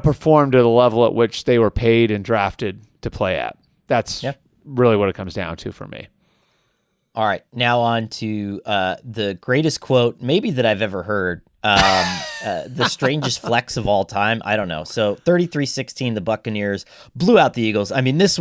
perform to the level at which they were paid and drafted to play at. That's really what it comes down to for me. All right, now on to the greatest quote maybe that I've ever heard. The strangest flex of all time. I don't know. So 33-16, the Buccaneers blew out the Eagles. I mean, this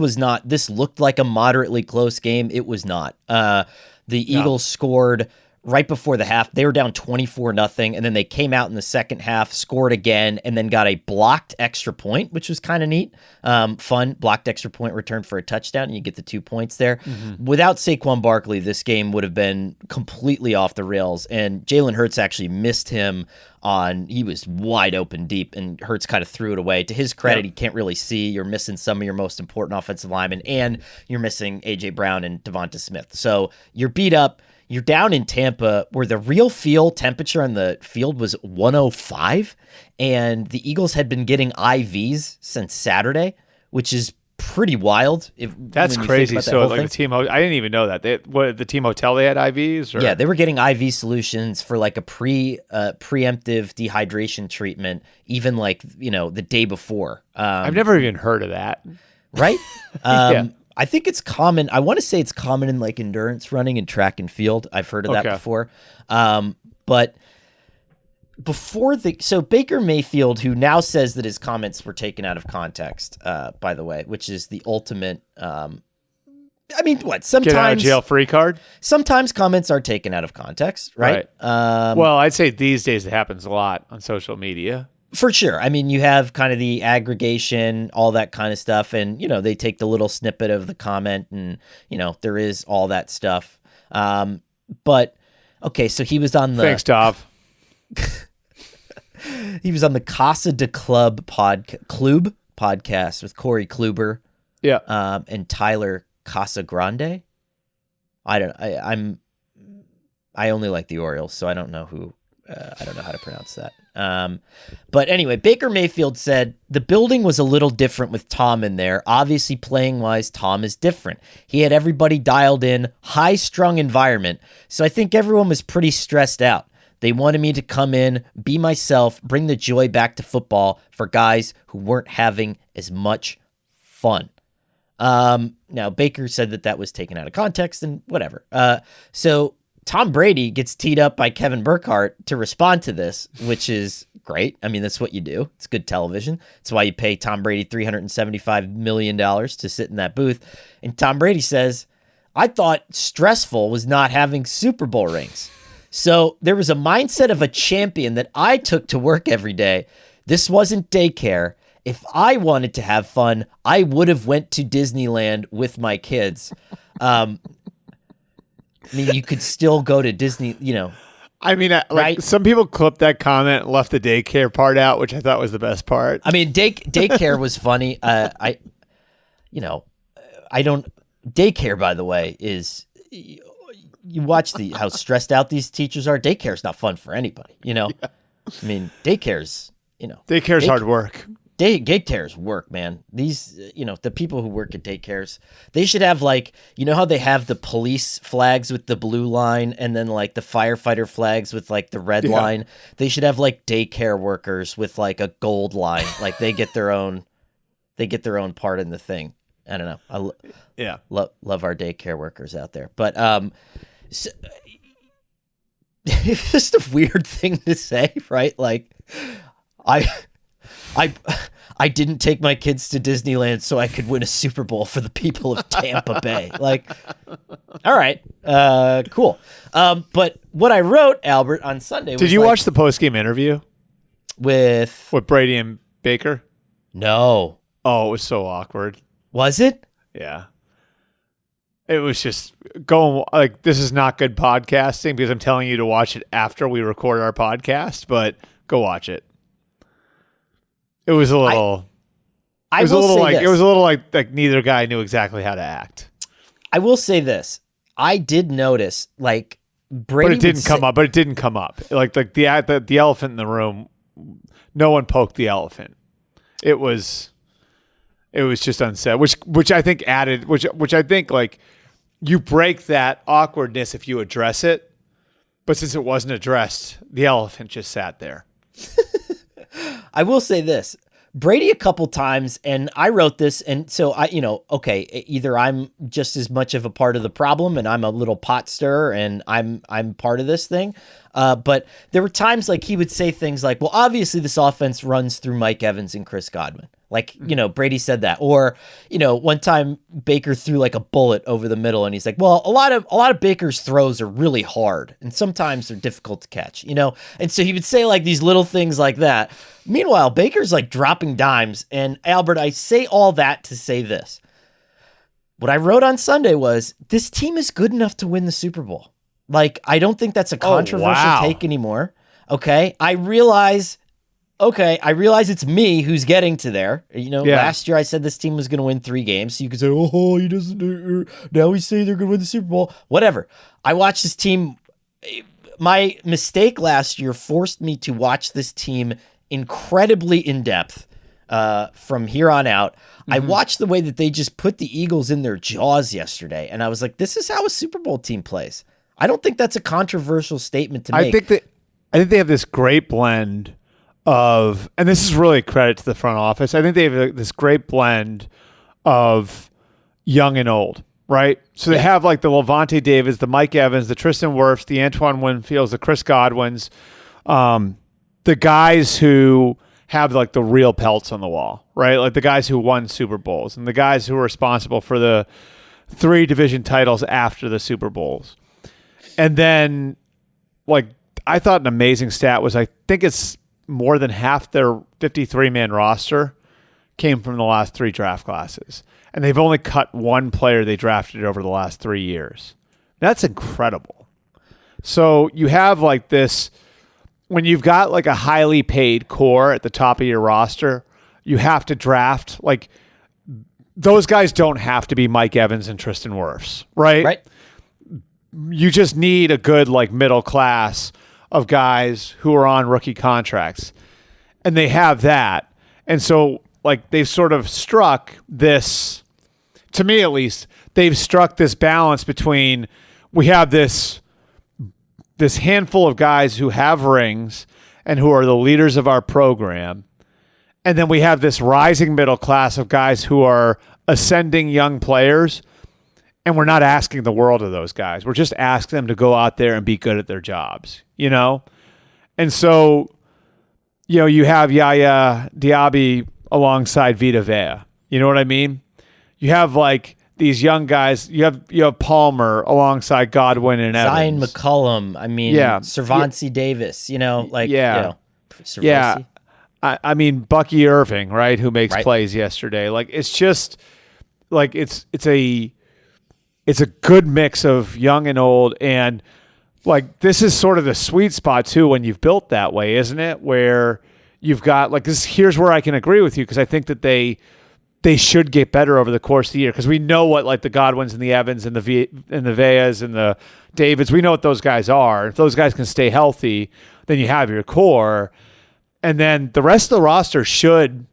looked like a moderately close game. It was not. The Eagles scored right before the half. They were down 24-0, and then they came out in the second half, scored again, and then got a blocked extra point, which was kind of neat. Fun. Blocked extra point returned for a touchdown, and you get the 2 points there. Mm-hmm. Without Saquon Barkley, this game would have been completely off the rails, and Jalen Hurts actually missed him he was wide open deep, and Hurts kind of threw it away. To his credit, he can't really see. You're missing some of your most important offensive linemen, and you're missing A.J. Brown and Devonta Smith. So you're beat up. You're down in Tampa, where the real temperature on the field was 105, and the Eagles had been getting IVs since Saturday, which is pretty wild. That's crazy. So the team, I didn't even know that. The team hotel, they had IVs? Or? Yeah, they were getting IV solutions for a preemptive dehydration treatment, even the day before. I've never even heard of that. Right? Yeah. I think it's common. I want to say it's common in endurance running and track and field. I've heard of that before. But so Baker Mayfield, who now says that his comments were taken out of context, by the way, which is the ultimate. Sometimes get out of jail free card. Sometimes comments are taken out of context, right? Well, I'd say these days it happens a lot on social media. For sure. I mean, you have kind of the aggregation, all that kind of stuff, and, they take the little snippet of the comment, and, there is all that stuff. But, okay, so he was on the... Thanks, Dov. He was on the Casa de Club podcast with Corey Kluber. Yeah. And Tyler Casagrande. I only like the Orioles, so I don't know who I don't know how to pronounce that. But anyway, Baker Mayfield said the building was a little different with Tom in there. Obviously, playing wise, Tom is different. He had everybody dialed in, high strung environment. So I think everyone was pretty stressed out. They wanted me to come in, be myself, bring the joy back to football for guys who weren't having as much fun. Now, Baker said that was taken out of context and whatever. So Tom Brady gets teed up by Kevin Burkhardt to respond to this, which is great. I mean, that's what you do. It's good television. That's why you pay Tom Brady $375 million to sit in that booth. And Tom Brady says, I thought stressful was not having Super Bowl rings. So there was a mindset of a champion that I took to work every day. This wasn't daycare. If I wanted to have fun, I would have went to Disneyland with my kids. I mean, you could still go to Disney, I mean, right? Some people clipped that comment and left the daycare part out, which I thought was the best part. I mean, daycare was funny. Daycare, by the way, is... You watch how stressed out these teachers are. Daycare's not fun for anybody, Yeah. I mean, daycare's hard work. Daycare's work, man. These, the people who work at daycares, they should have how they have the police flags with the blue line and then the firefighter flags with the red line. They should have daycare workers with a gold line. They get their own part in the thing. I don't know. Love our daycare workers out there, but so, it's just a weird thing to say, right? I didn't take my kids to Disneyland so I could win a Super Bowl for the people of Tampa Bay. All right, cool. But what I wrote, Albert, on Sunday was... Did you watch the post-game interview? With Brady and Baker? No. Oh, it was so awkward. Was it? Yeah. It was just going this is not good podcasting because I'm telling you to watch it after we record our podcast, but go watch it. It was a little it was a little like neither guy knew exactly how to act. I will say this. I did notice Brady, but it didn't come up. But it didn't come up. The elephant in the room. No one poked the elephant. It was just unsaid, which I think added, which I think you break that awkwardness if you address it, but since it wasn't addressed, the elephant just sat there. I will say this. Brady a couple times, and I wrote this, and so either I'm just as much of a part of the problem and I'm a little pot stirrer and I'm part of this thing. But there were times he would say things like, well, obviously this offense runs through Mike Evans and Chris Godwin. Brady said that. Or, one time Baker threw a bullet over the middle and he's like, well, a lot of Baker's throws are really hard and sometimes they're difficult to catch, And so he would say these little things like that. Meanwhile, Baker's dropping dimes. And Albert, I say all that to say this. What I wrote on Sunday was this team is good enough to win the Super Bowl. I don't think that's a controversial take anymore. Okay. I realize it's me who's getting to there. Last year I said this team was going to win 3 games. So you could say, oh, he doesn't. Now we say they're going to win the Super Bowl. Whatever. I watched this team. My mistake last year forced me to watch this team incredibly in depth from here on out. Mm-hmm. I watched the way that they just put the Eagles in their jaws yesterday. And I was like, this is how a Super Bowl team plays. I don't think that's a controversial statement to make. I think they have this great blend of, and this is really a credit to the front office. I think they have this great blend of young and old, right? So they have the Levante Davids, the Mike Evans, the Tristan Wirfs, the Antoine Winfields, the Chris Godwins, the guys who have the real pelts on the wall, right? The guys who won Super Bowls and the guys who were responsible for the 3 division titles after the Super Bowls. And then, I thought an amazing stat was I think it's more than half their 53-man roster came from the last 3 draft classes. And they've only cut 1 player they drafted over the last 3 years. That's incredible. So you have this, when you've got a highly paid core at the top of your roster, you have to draft, those guys don't have to be Mike Evans and Tristan Wirfs, right? Right. You just need a good middle class of guys who are on rookie contracts. And they have that. And so, like, they've sort of struck this, to me at least, they've struck this balance between we have this handful of guys who have rings and who are the leaders of our program. And then we have this rising middle class of guys who are ascending young players. And we're not asking the world of those guys. We're just asking them to go out there and be good at their jobs, you know? And so, you know, you have Yaya Diaby alongside Vita Vea. You know what I mean? You have like these young guys. You have Palmer alongside Godwin and Zion Evans. McCollum. I mean, Cervancy Davis. You know, like Cervancy. I mean Bucky Irving, right? Who makes plays yesterday? Like it's just like it's a good mix of young and old, and like this is sort of the sweet spot too when you've built that way, isn't it? Where you've got like this. Here's where I can agree with you because I think that they should get better over the course of the year because we know what like the Godwins and the Evans and the Veas and the Davids. We know what those guys are. If those guys can stay healthy, then you have your core, and then the rest of the roster should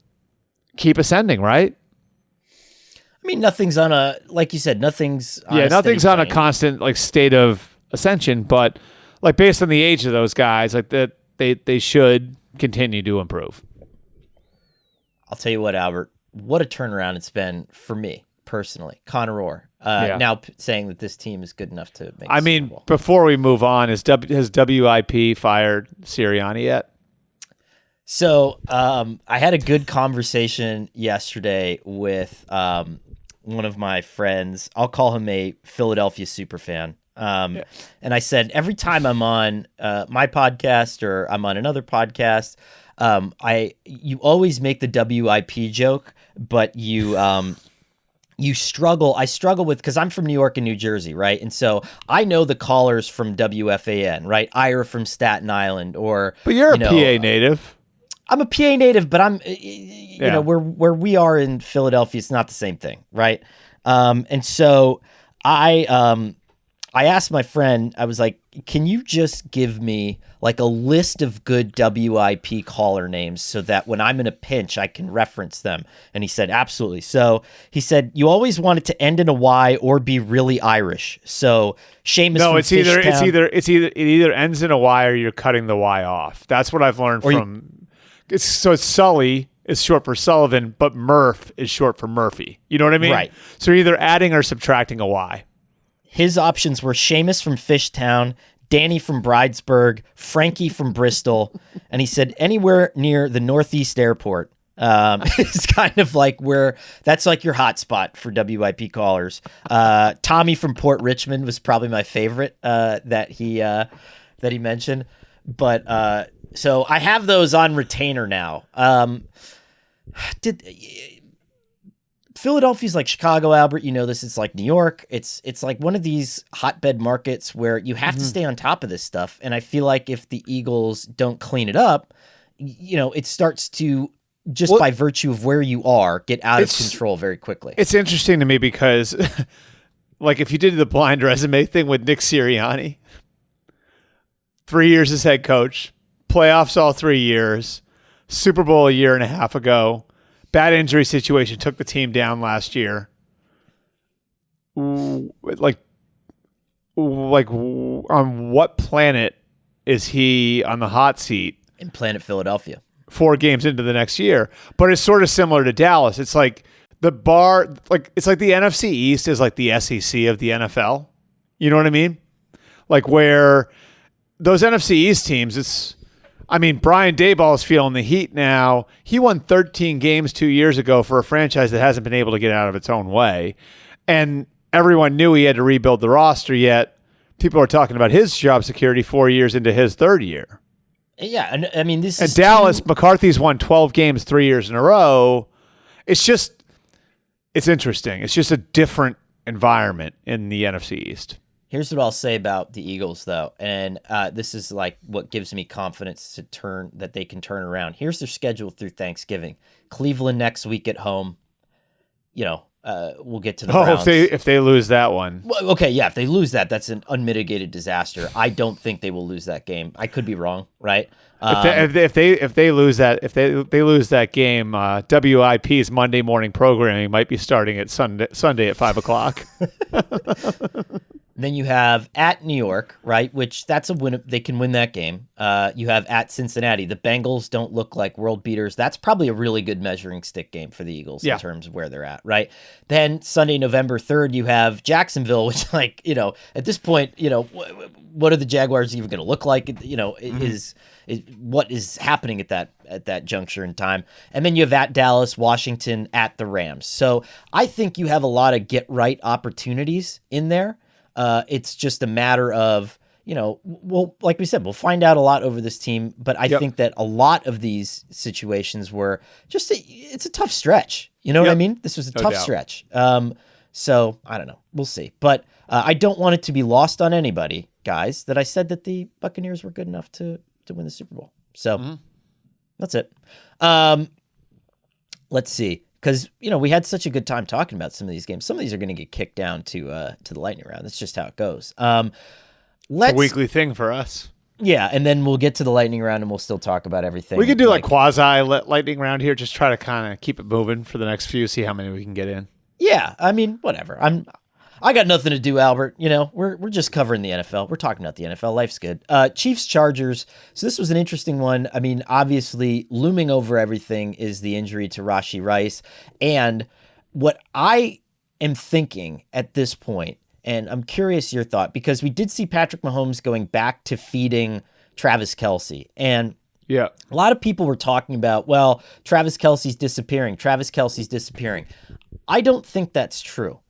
keep ascending, right? I mean, nothing's on a like you said. Nothing's on a constant like state of ascension, but like based on the age of those guys, like that they should continue to improve. I'll tell you what, Albert, what a turnaround it's been for me personally. Conor Orr now saying that this team is good enough to make. I mean, Super Bowl. Before we move on, has WIP fired Sirianni yet? So I had a good conversation yesterday with one of my friends. I'll call him a Philadelphia super fan. And I said, every time I'm on my podcast or I'm on another podcast, you always make the WIP joke, but you struggle. I struggle with, because I'm from New York and New Jersey, right? And so I know the callers from WFAN, right? Ira from Staten Island, or but you're a PA native. I'm a PA native, but I'm you know where we are in Philadelphia, it's not the same thing, right? And so I asked my friend, I was like, can you just give me like a list of good WIP caller names so that when I'm in a pinch, I can reference them? And he said, absolutely. So he said, you always want it to end in a Y or be really Irish. So Seamus. No, it either ends in a Y or you're cutting the Y off. That's what I've learned from. So Sully is short for Sullivan, but Murph is short for Murphy. You know what I mean? Right. So you're either adding or subtracting a Y. His options were Seamus from Fishtown, Danny from Bridesburg, Frankie from Bristol, and he said anywhere near the Northeast Airport is kind of like where that's like your hot spot for WIP callers. Tommy from Port Richmond was probably my favorite that he mentioned, but so I have those on retainer now. Philadelphia's like Chicago, Albert. You know this. It's like New York. It's like one of these hotbed markets where you have to stay on top of this stuff. And I feel like if the Eagles don't clean it up, you know, it starts to just by virtue of where you are, get out of control very quickly. It's interesting to me because, like, if you did the blind resume thing with Nick Sirianni, 3 years as head coach, playoffs all 3 years, Super Bowl a year and a half ago. Bad injury situation took the team down last year. Like on what planet is he on the hot seat? In planet Philadelphia. 4 games into the next year. But it's sort of similar to Dallas. It's like the bar, like it's like the NFC East is like the SEC of the NFL. You know what I mean? Like where those NFC East teams, Brian Daboll is feeling the heat now. He won 13 games 2 years ago for a franchise that hasn't been able to get out of its own way. And everyone knew he had to rebuild the roster, yet people are talking about his job security 4 years into his third year. Yeah, and I mean, this is Dallas, McCarthy's won 12 games 3 years in a row. It's interesting. It's just a different environment in the NFC East. Here's what I'll say about the Eagles, though, and this is like what gives me confidence that they can turn around. Here's their schedule through Thanksgiving: Cleveland next week at home. You know, we'll get to the Browns. If they lose that one. Well, okay, yeah, if they lose that, that's an unmitigated disaster. I don't think they will lose that game. I could be wrong, right? If they lose that game, WIP's Monday morning programming might be starting at Sunday at 5:00. Then you have at New York, right? Which that's a win. They can win that game. You have at Cincinnati. The Bengals don't look like world beaters. That's probably a really good measuring stick game for the Eagles in terms of where they're at, right? Then Sunday, November 3rd, you have Jacksonville, which at this point, what are the Jaguars even going to look like? Is what is happening at that juncture in time. And then you have at Dallas, Washington, at the Rams. So I think you have a lot of get right opportunities in there. It's just a matter of, like we said, we'll find out a lot over this team, but I think that a lot of these situations were just, it's a tough stretch. You know what I mean? This was a tough stretch. So I don't know. We'll see. But I don't want it to be lost on anybody, guys, that I said that the Buccaneers were good enough to win the Super Bowl. So that's it. Let's see. Because, we had such a good time talking about some of these games. Some of these are going to get kicked down to the lightning round. That's just how it goes. It's a weekly thing for us. Yeah, and then we'll get to the lightning round and we'll still talk about everything. We could do like quasi lightning round here. Just try to kind of keep it moving for the next few, see how many we can get in. Yeah, I mean, whatever. I got nothing to do, Albert. We're just covering the NFL. We're talking about the NFL. Life's good. Chiefs, Chargers. So this was an interesting one. I mean, obviously, looming over everything is the injury to Rashee Rice. And what I am thinking at this point, and I'm curious your thought, because we did see Patrick Mahomes going back to feeding Travis Kelce. And a lot of people were talking about, well, Travis Kelce's disappearing. I don't think that's true.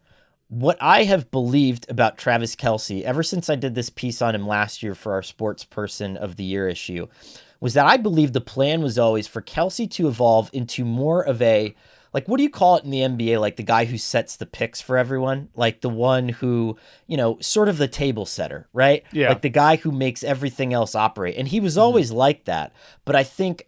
What I have believed about Travis Kelce ever since I did this piece on him last year for our Sports Person of the Year issue was that I believe the plan was always for Kelce to evolve into more of a, like, what do you call it in the NBA? Like the guy who sets the picks for everyone, like the one who, sort of the table setter, right? Yeah. Like the guy who makes everything else operate. And he was always like that. But I think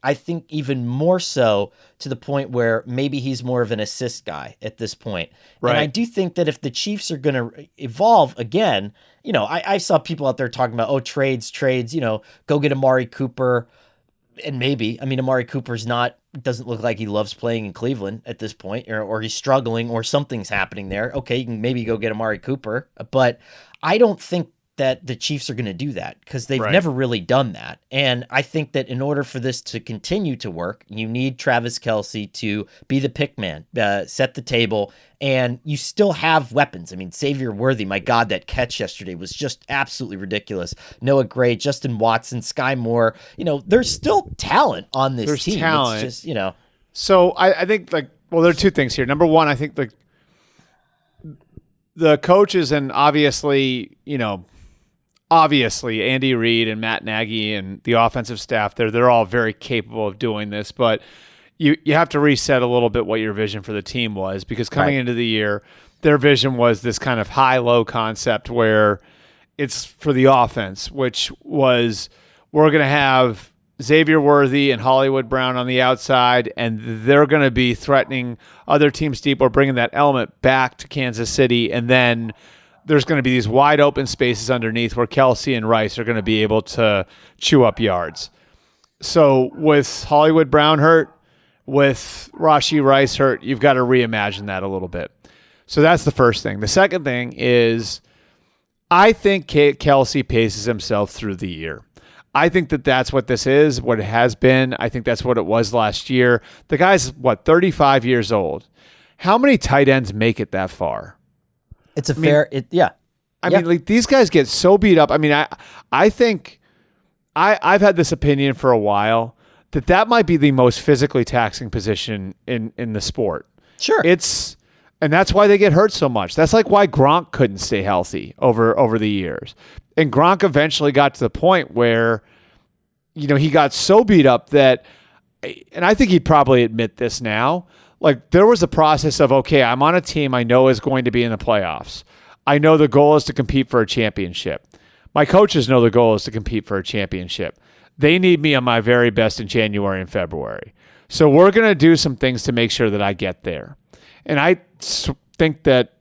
even more so to the point where maybe he's more of an assist guy at this point. Right. And I do think that if the Chiefs are going to evolve again, I saw people out there talking about, trades, go get Amari Cooper. And maybe, Amari Cooper's doesn't look like he loves playing in Cleveland at this point, or he's struggling, or something's happening there. Okay, you can maybe go get Amari Cooper, but I don't think that the Chiefs are going to do that because they've never really done that. And I think that in order for this to continue to work, you need Travis Kelce to be the pick man, set the table, and you still have weapons. Xavier Worthy, my God, that catch yesterday was just absolutely ridiculous. Noah Gray, Justin Watson, Sky Moore, there's still talent on this team. There's talent. It's just, So I think there are two things here. Number one, I think the coaches and obviously Andy Reid and Matt Nagy and the offensive staff, they're all very capable of doing this, but you have to reset a little bit what your vision for the team was, because coming into the year, their vision was this kind of high-low concept where it's for the offense, which was we're going to have Xavier Worthy and Hollywood Brown on the outside, and they're going to be threatening other teams deep or bringing that element back to Kansas City, and then there's going to be these wide open spaces underneath where Kelce and Rice are going to be able to chew up yards. So with Hollywood Brown hurt, with Rashee Rice hurt, you've got to reimagine that a little bit. So that's the first thing. The second thing is I think Kelce paces himself through the year. I think that's what this is, what it has been. I think that's what it was last year. The guy's, 35 years old. How many tight ends make it that far? It's a fair, these guys get so beat up. I think I've had this opinion for a while that might be the most physically taxing position in the sport. Sure. And that's why they get hurt so much. That's like why Gronk couldn't stay healthy over the years. And Gronk eventually got to the point where, he got so beat up that, and I think he'd probably admit this now, like there was a process of, okay, I'm on a team I know is going to be in the playoffs. I know the goal is to compete for a championship. My coaches know the goal is to compete for a championship. They need me on my very best in January and February. So we're going to do some things to make sure that I get there. And think that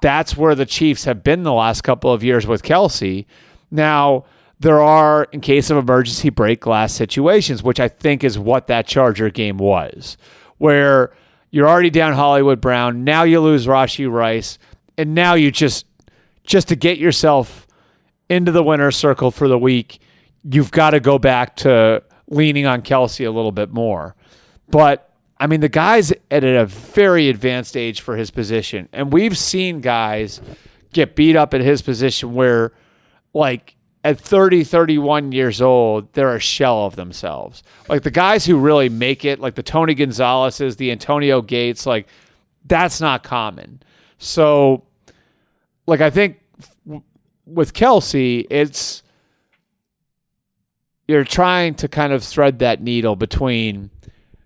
that's where the Chiefs have been the last couple of years with Kelce. Now, there are, in case of emergency break glass situations, which I think is what that Charger game was, where you're already down Hollywood Brown, now you lose Rashee Rice, and now you just to get yourself into the winner's circle for the week, you've got to go back to leaning on Kelce a little bit more. But I mean, the guy's at a very advanced age for his position. And we've seen guys get beat up at his position where, like, at 30, 31 years old, they're a shell of themselves. Like, the guys who really make it, like the Tony Gonzalez's, the Antonio Gates, like, that's not common. So, like, I think with Kelce, you're trying to kind of thread that needle between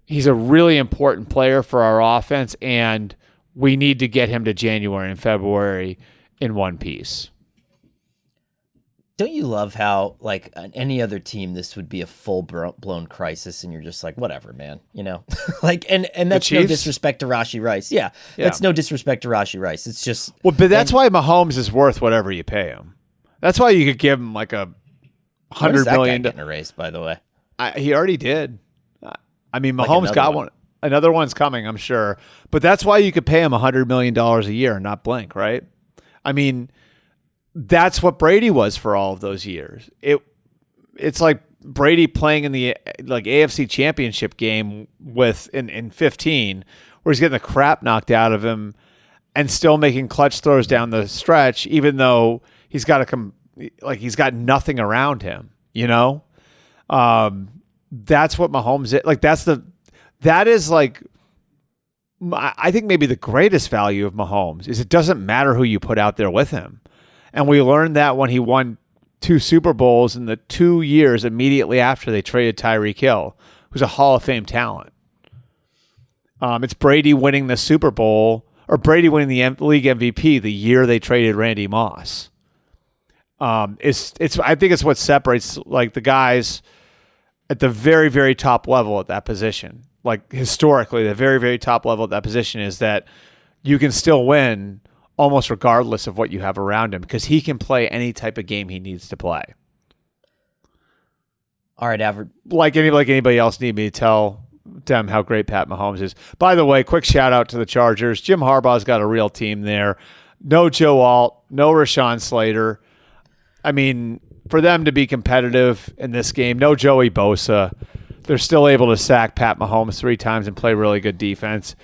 he's a really important player for our offense, and we need to get him to January and February in one piece. Don't you love how, like, on any other team, this would be a full-blown crisis, and you're just like, whatever, man, you know? Like, and that's no disrespect to Rashee Rice. Yeah, that's no disrespect to Rashee Rice. It's just... Well, but that's why Mahomes is worth whatever you pay him. That's why you could give him, like, $100 million. Guy getting erased, by the way? He already did. I mean, Mahomes like got one. Another one's coming, I'm sure. But that's why you could pay him $100 million a year and not blink, right? I mean, that's what Brady was for all of those years. It's like Brady playing in the AFC Championship game in 15, where he's getting the crap knocked out of him and still making clutch throws down the stretch, even though he's got he's got nothing around him, you know? That's what Mahomes is. Like, that is like, I think maybe the greatest value of Mahomes is it doesn't matter who you put out there with him. And we learned that when he won 2 Super Bowls in the 2 years immediately after they traded Tyreek Hill, who's a Hall of Fame talent. It's Brady winning the Super Bowl, or Brady winning the league MVP the year they traded Randy Moss. I think it's what separates, like, the guys at the very, very top level at that position. Like, historically, the very, very top level at that position is that you can still win almost regardless of what you have around him, because he can play any type of game he needs to play. All right, Averett. Like anybody else need me to tell them how great Pat Mahomes is. By the way, quick shout out to the Chargers. Jim Harbaugh's got a real team there. No Joe Alt, no Rashawn Slater. I mean, for them to be competitive in this game, no Joey Bosa. They're still able to sack Pat Mahomes 3 times and play really good defense.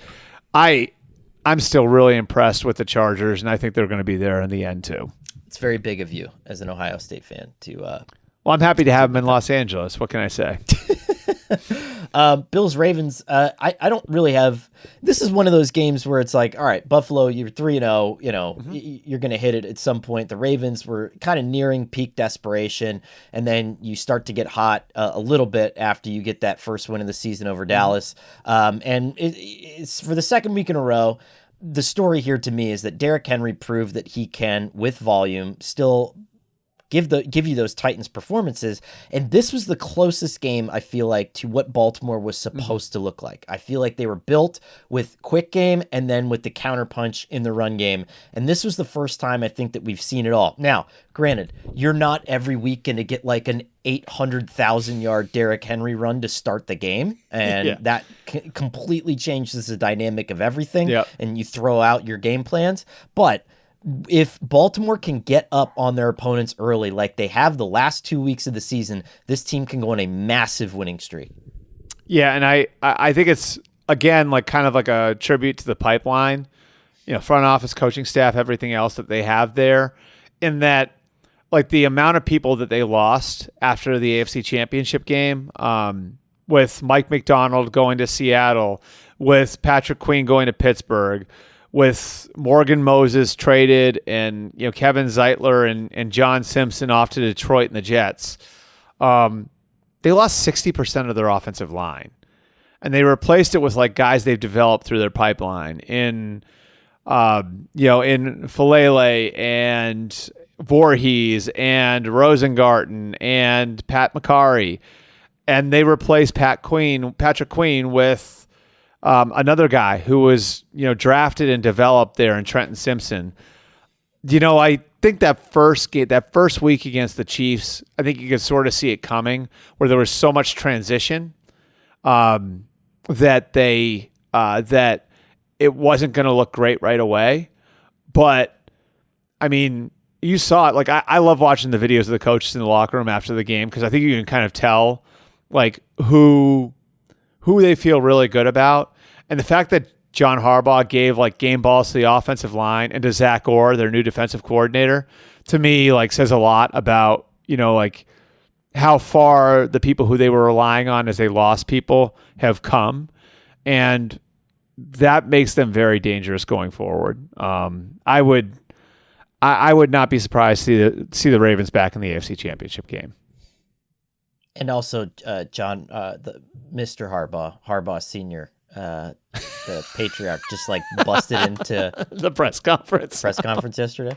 I'm still really impressed with the Chargers, and I think they're going to be there in the end too. It's very big of you as an Ohio State fan to. Well, I'm happy to have them in Los Angeles. What can I say? Bills Ravens. I don't really have. This is one of those games where it's like, all right, Buffalo, you're 3-0. You know, you're going to hit it at some point. The Ravens were kind of nearing peak desperation, and then you start to get hot a little bit after you get that first win of the season over Dallas. And it's for the second week in a row. The story here to me is that Derrick Henry proved that he can, with volume, still give you those Titans performances. And this was the closest game, I feel like, to what Baltimore was supposed to look like. I feel like they were built with quick game and then with the counterpunch in the run game. And this was the first time I think that we've seen it all. Now, granted, you're not every week going to get like an 800,000-yard Derrick Henry run to start the game. And that completely changes the dynamic of everything. Yep. And you throw out your game plans. But if Baltimore can get up on their opponents early, like they have the last 2 weeks of the season, this team can go on a massive winning streak. Yeah, and I think it's, again, like kind of like a tribute to the pipeline, you know, front office, coaching staff, everything else that they have there, in that, like, the amount of people that they lost after the AFC Championship game, with Mike McDonald going to Seattle, with Patrick Queen going to Pittsburgh, with Morgan Moses traded, and, you know, Kevin Zeitler and John Simpson off to Detroit and the Jets. They lost 60% of their offensive line, and they replaced it with, like, guys they've developed through their pipeline in Falele and Voorhees and Rosengarten and Pat McCarry, and they replaced Patrick Queen with another guy who was, drafted and developed there in Trenton Simpson. I think that first week against the Chiefs, I think you could sort of see it coming, where there was so much transition that it wasn't going to look great right away. But I mean, you saw it. Like I love watching the videos of the coaches in the locker room after the game, because I think you can kind of tell like who they feel really good about, and the fact that John Harbaugh gave like game balls to the offensive line and to Zach Orr, their new defensive coordinator, to me like says a lot about like how far the people who they were relying on as they lost people have come, and that makes them very dangerous going forward. I would not be surprised to see the Ravens back in the AFC Championship game. And also, John, the Mr. Harbaugh Senior, the patriarch, just like busted into the press conference yesterday.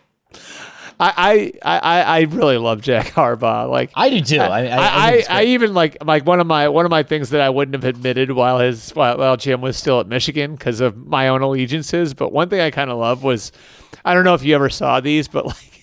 I really love Jack Harbaugh. Like I do too. I even like one of my things that I wouldn't have admitted while Jim was still at Michigan because of my own allegiances. But one thing I kind of love was, I don't know if you ever saw these, but like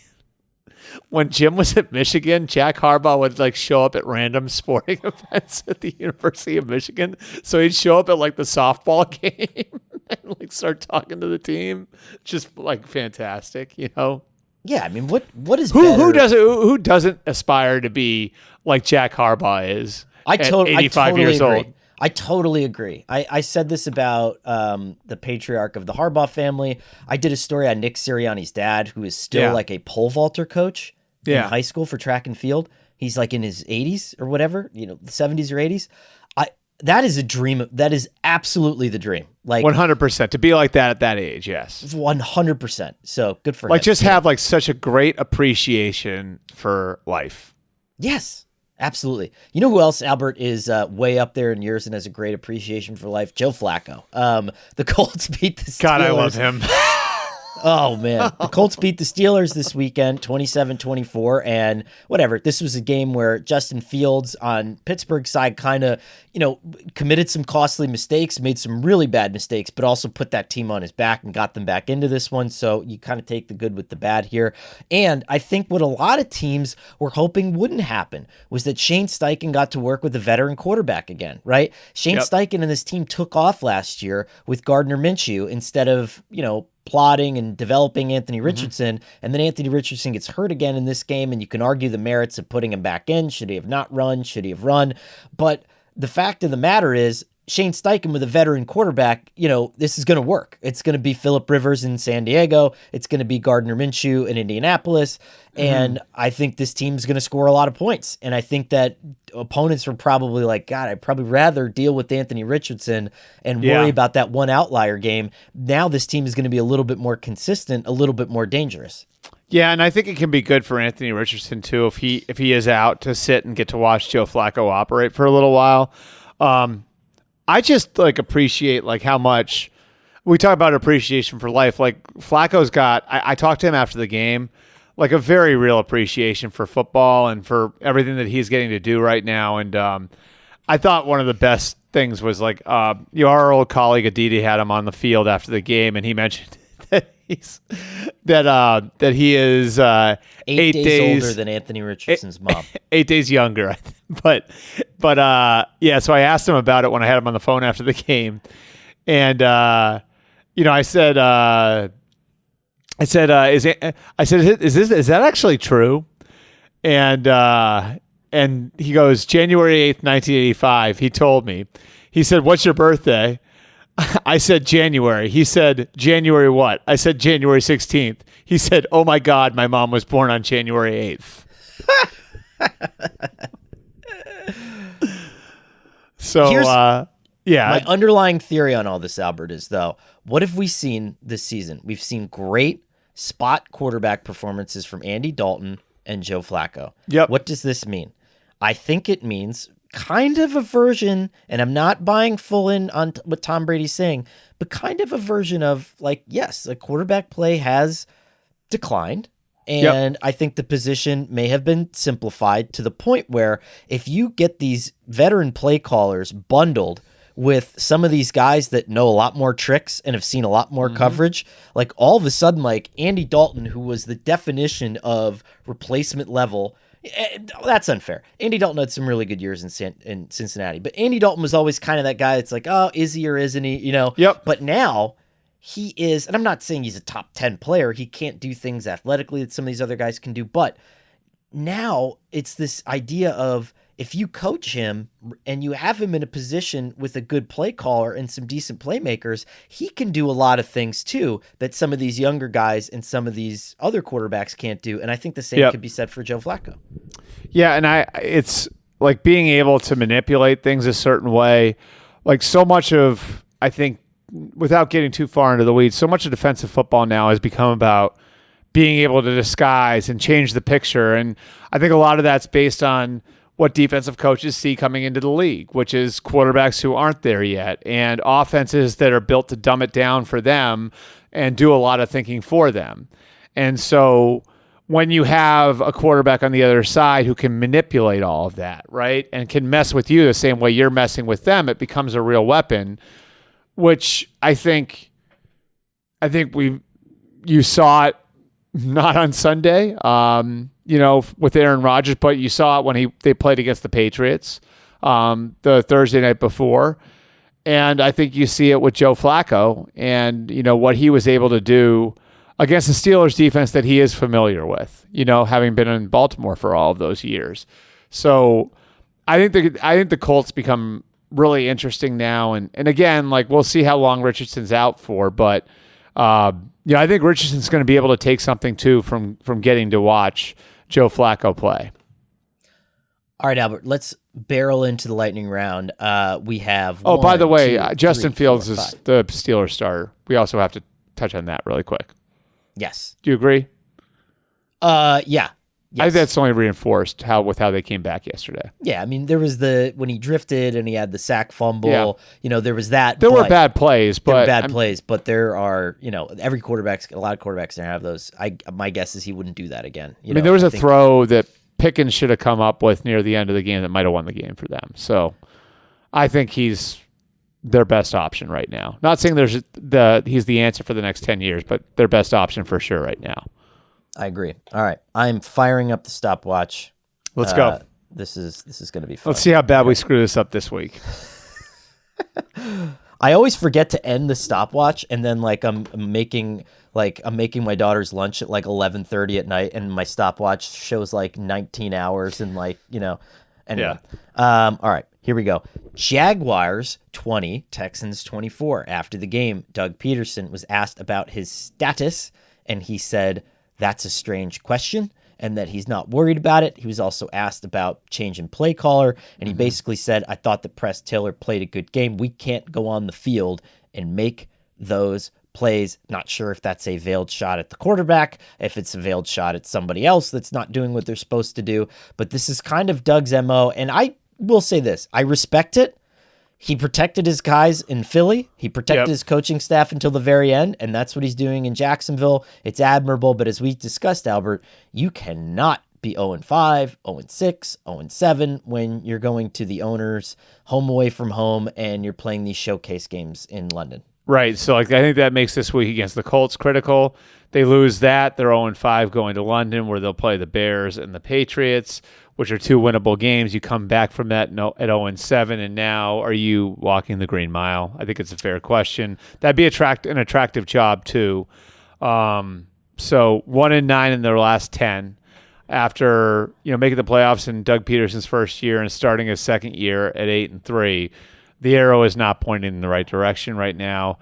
when Jim was at Michigan, Jack Harbaugh would like show up at random sporting events at the University of Michigan. So he'd show up at like the softball game and like start talking to the team. Just like fantastic, Yeah, I mean, what is who doesn't aspire to be like Jack Harbaugh is? At 85 years old. I totally agree. I said this about the patriarch of the Harbaugh family. I did a story on Nick Sirianni's dad, who is still like a pole vaulter coach in high school for track and field. He's like in his 80s or whatever, 70s or 80s. That is a dream. That is absolutely the dream. Like 100% to be like that at that age. Yes. 100%. So good for him. Like just have like such a great appreciation for life. Yes, absolutely. You know who else, Albert, is way up there in years and has a great appreciation for life? Joe Flacco. The Colts beat the Steelers. God, I love him. Oh, man. The Colts beat the Steelers this weekend, 27-24, and whatever. This was a game where Justin Fields on Pittsburgh's side kind of, committed some costly mistakes, made some really bad mistakes, but also put that team on his back and got them back into this one. So you kind of take the good with the bad here. And I think what a lot of teams were hoping wouldn't happen was that Shane Steichen got to work with a veteran quarterback again, right? Shane Steichen and this team took off last year with Gardner Minshew instead of, plotting and developing Anthony Richardson, and then Anthony Richardson gets hurt again in this game, and you can argue the merits of putting him back in. Should he have not run? Should he have run? But the fact of the matter is, Shane Steichen with a veteran quarterback, this is going to work. It's going to be Phillip Rivers in San Diego. It's going to be Gardner Minshew in Indianapolis. And I think this team's going to score a lot of points. And I think that opponents are probably like, God, I'd probably rather deal with Anthony Richardson and worry about that one outlier game. Now this team is going to be a little bit more consistent, a little bit more dangerous. Yeah, and I think it can be good for Anthony Richardson too if he is out to sit and get to watch Joe Flacco operate for a little while. I just like appreciate like how much we talk about appreciation for life. Like Flacco's got, I talked to him after the game, like a very real appreciation for football and for everything that he's getting to do right now. And I thought one of the best things was like, our old colleague Aditi had him on the field after the game, and he mentioned that he is 8 days older than Anthony Richardson's mom. 8 days younger, I think. But so I asked him about it when I had him on the phone after the game, and I said, is that actually true? And he goes, January 8th, 1985. He told me. He said, "What's your birthday?" I said January. He said, "January what?" I said January 16th. He said, "Oh my God, my mom was born on January 8th." So, my underlying theory on all this, Albert, is though, what have we seen this season? We've seen great spot quarterback performances from Andy Dalton and Joe Flacco. Yep. What does this mean? I think it means kind of a version, and I'm not buying full in on what Tom Brady's saying, but kind of a version of like, yes, the quarterback play has declined. And I think the position may have been simplified to the point where if you get these veteran play callers bundled with some of these guys that know a lot more tricks and have seen a lot more coverage, like all of a sudden, like Andy Dalton, who was the definition of replacement level. That's unfair. Andy Dalton had some really good years in Cincinnati, but Andy Dalton was always kind of that guy that's like, oh, is he or isn't he? Yep. But now he is, and I'm not saying he's a top 10 player. He can't do things athletically that some of these other guys can do, but now it's this idea of, if you coach him and you have him in a position with a good play caller and some decent playmakers, he can do a lot of things too that some of these younger guys and some of these other quarterbacks can't do. And I think the same could be said for Joe Flacco. Yeah, and it's like being able to manipulate things a certain way. Like so much of, I think, without getting too far into the weeds, so much of defensive football now has become about being able to disguise and change the picture. And I think a lot of that's based on what defensive coaches see coming into the league, which is quarterbacks who aren't there yet and offenses that are built to dumb it down for them and do a lot of thinking for them. And so when you have a quarterback on the other side who can manipulate all of that, right, and can mess with you the same way you're messing with them, it becomes a real weapon, which I think you saw it not on Sunday, with Aaron Rodgers, but you saw it when they played against the Patriots the Thursday night before. And I think you see it with Joe Flacco and, what he was able to do against the Steelers defense that he is familiar with, having been in Baltimore for all of those years. So I think the Colts become really interesting now. And again, like we'll see how long Richardson's out for, but I think Richardson's going to be able to take something too from getting to watch Joe Flacco play. All right, Albert, let's barrel into the lightning round. We have by the way, Justin Fields is the Steelers starter. We also have to touch on that really quick. Yes. Do you agree? Yeah. Yes. I think that's only reinforced how they came back yesterday. Yeah, I mean, there was when he drifted and he had the sack fumble. Yeah. There was that. There were bad plays, but there are, a lot of quarterbacks are gonna have those. My guess is he wouldn't do that again. There was a throw that Pickens should have come up with near the end of the game that might have won the game for them. So I think he's their best option right now. Not saying he's the answer for the next 10 years, but their best option for sure right now. I agree. All right. I'm firing up the stopwatch. Let's go. This is going to be fun. Let's see how bad we screw this up this week. I always forget to end the stopwatch, and then I'm making my daughter's lunch at 11:30 at night, and my stopwatch shows 19 hours and anyway. Yeah. All right, here we go. Jaguars 20, Texans 24. After the game, Doug Peterson was asked about his status, and he said, "That's a strange question," and that he's not worried about it. He was also asked about change in play caller, and he basically said, "I thought that Press Taylor played a good game. We can't go on the field and make those plays." Not sure if that's a veiled shot at the quarterback, if it's a veiled shot at somebody else that's not doing what they're supposed to do, but this is kind of Doug's MO, and I will say this. I respect it. He protected his guys in Philly. He protected his coaching staff until the very end, and that's what he's doing in Jacksonville. It's admirable, but as we discussed, Albert, you cannot be 0-5, 0-6, 0-7 when you're going to the owners, home away from home, and you're playing these showcase games in London. Right. So I think that makes this week against the Colts critical. They lose that. They're 0-5 going to London, where they'll play the Bears and the Patriots, which are two winnable games. You come back from that at 0-7, and now are you walking the green mile? I think it's a fair question. That'd be an attractive job too. So 1-9 in their last 10 after making the playoffs in Doug Peterson's first year and starting his second year at 8-3. The arrow is not pointing in the right direction right now.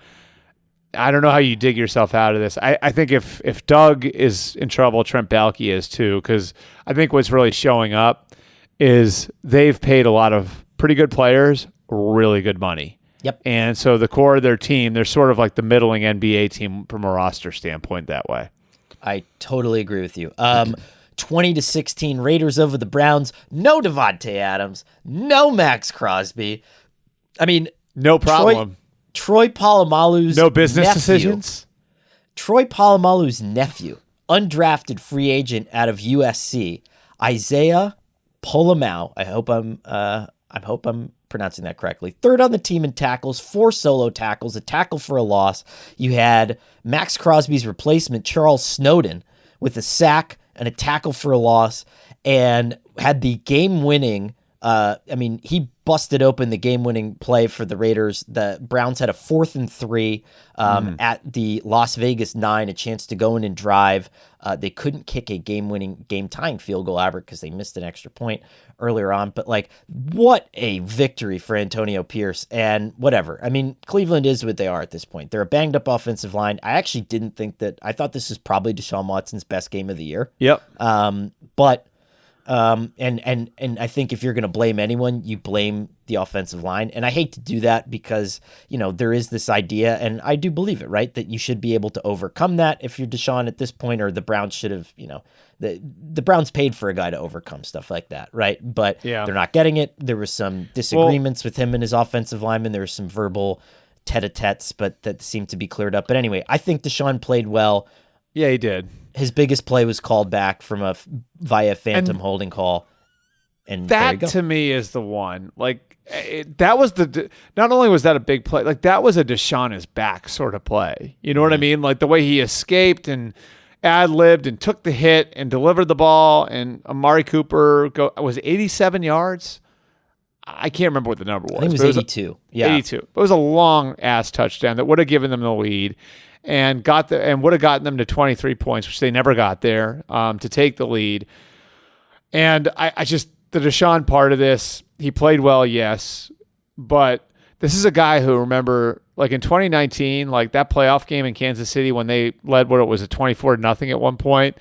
I don't know how you dig yourself out of this. I think if Doug is in trouble, Trent Baalke is too, because I think what's really showing up is they've paid a lot of pretty good players really good money. Yep. And so the core of their team, they're sort of like the middling NBA team from a roster standpoint that way. I totally agree with you. 20-16 Raiders over the Browns. No Devontae Adams. No Max Crosby. I mean, no problem. Troy Polamalu's no business nephew, decisions. Troy Polamalu's nephew, undrafted free agent out of USC, Isaiah Polamau. I hope I'm pronouncing that correctly. Third on the team in tackles, 4 solo tackles, a tackle for a loss. You had Max Crosby's replacement, Charles Snowden, with a sack and a tackle for a loss, and had the game-winning. He busted open the game-winning play for the Raiders. The Browns had a 4th and 3 at the Las Vegas 9, a chance to go in and drive. They couldn't kick a game-winning, game-tying field goal, Albert, because they missed an extra point earlier on. But, what a victory for Antonio Pierce. And whatever. I mean, Cleveland is what they are at this point. They're a banged-up offensive line. I actually didn't think that. I thought this was probably Deshaun Watson's best game of the year. Yep. And I think if you're going to blame anyone, you blame the offensive line. And I hate to do that because, there is this idea, and I do believe it, right? That you should be able to overcome that if you're Deshaun at this point, or the Browns should have, the Browns paid for a guy to overcome stuff like that, right? But they're not getting it. There was some disagreements with him and his offensive lineman. There was some verbal tete-a-tetes, but that seemed to be cleared up. But anyway, I think Deshaun played well. Yeah, he did. His biggest play was called back from via phantom holding call. And that to me is the one. That was not only was that a big play, that was a Deshaun is back sort of play. You know what I mean? The way he escaped and ad-libbed and took the hit and delivered the ball, and Amari Cooper was 87 yards. I can't remember what the number was. I think it was 82. 82. It was a long-ass touchdown that would have given them the lead. And would have gotten them to 23 points, which they never got there, to take the lead. And I just, the Deshaun part of this, he played well, yes, but this is a guy who, remember, in 2019, that playoff game in Kansas City when they led what it was, a 24-0 at one point.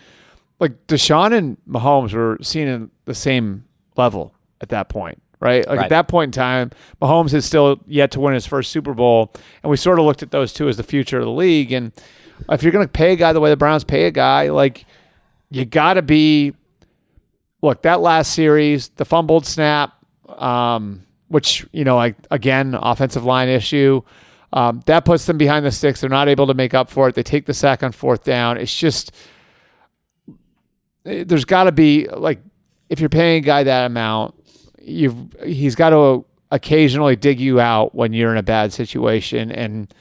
Deshaun and Mahomes were seen in the same level at that point. Right? At that point in time, Mahomes has still yet to win his first Super Bowl, and we sort of looked at those two as the future of the league. And if you're going to pay a guy the way the Browns pay a guy, you got to be – look, that last series, the fumbled snap, which, again, offensive line issue, that puts them behind the sticks. They're not able to make up for it. They take the sack on 4th down. It's just – there's got to be – if you're paying a guy that amount – he's got to occasionally dig you out when you're in a bad situation, and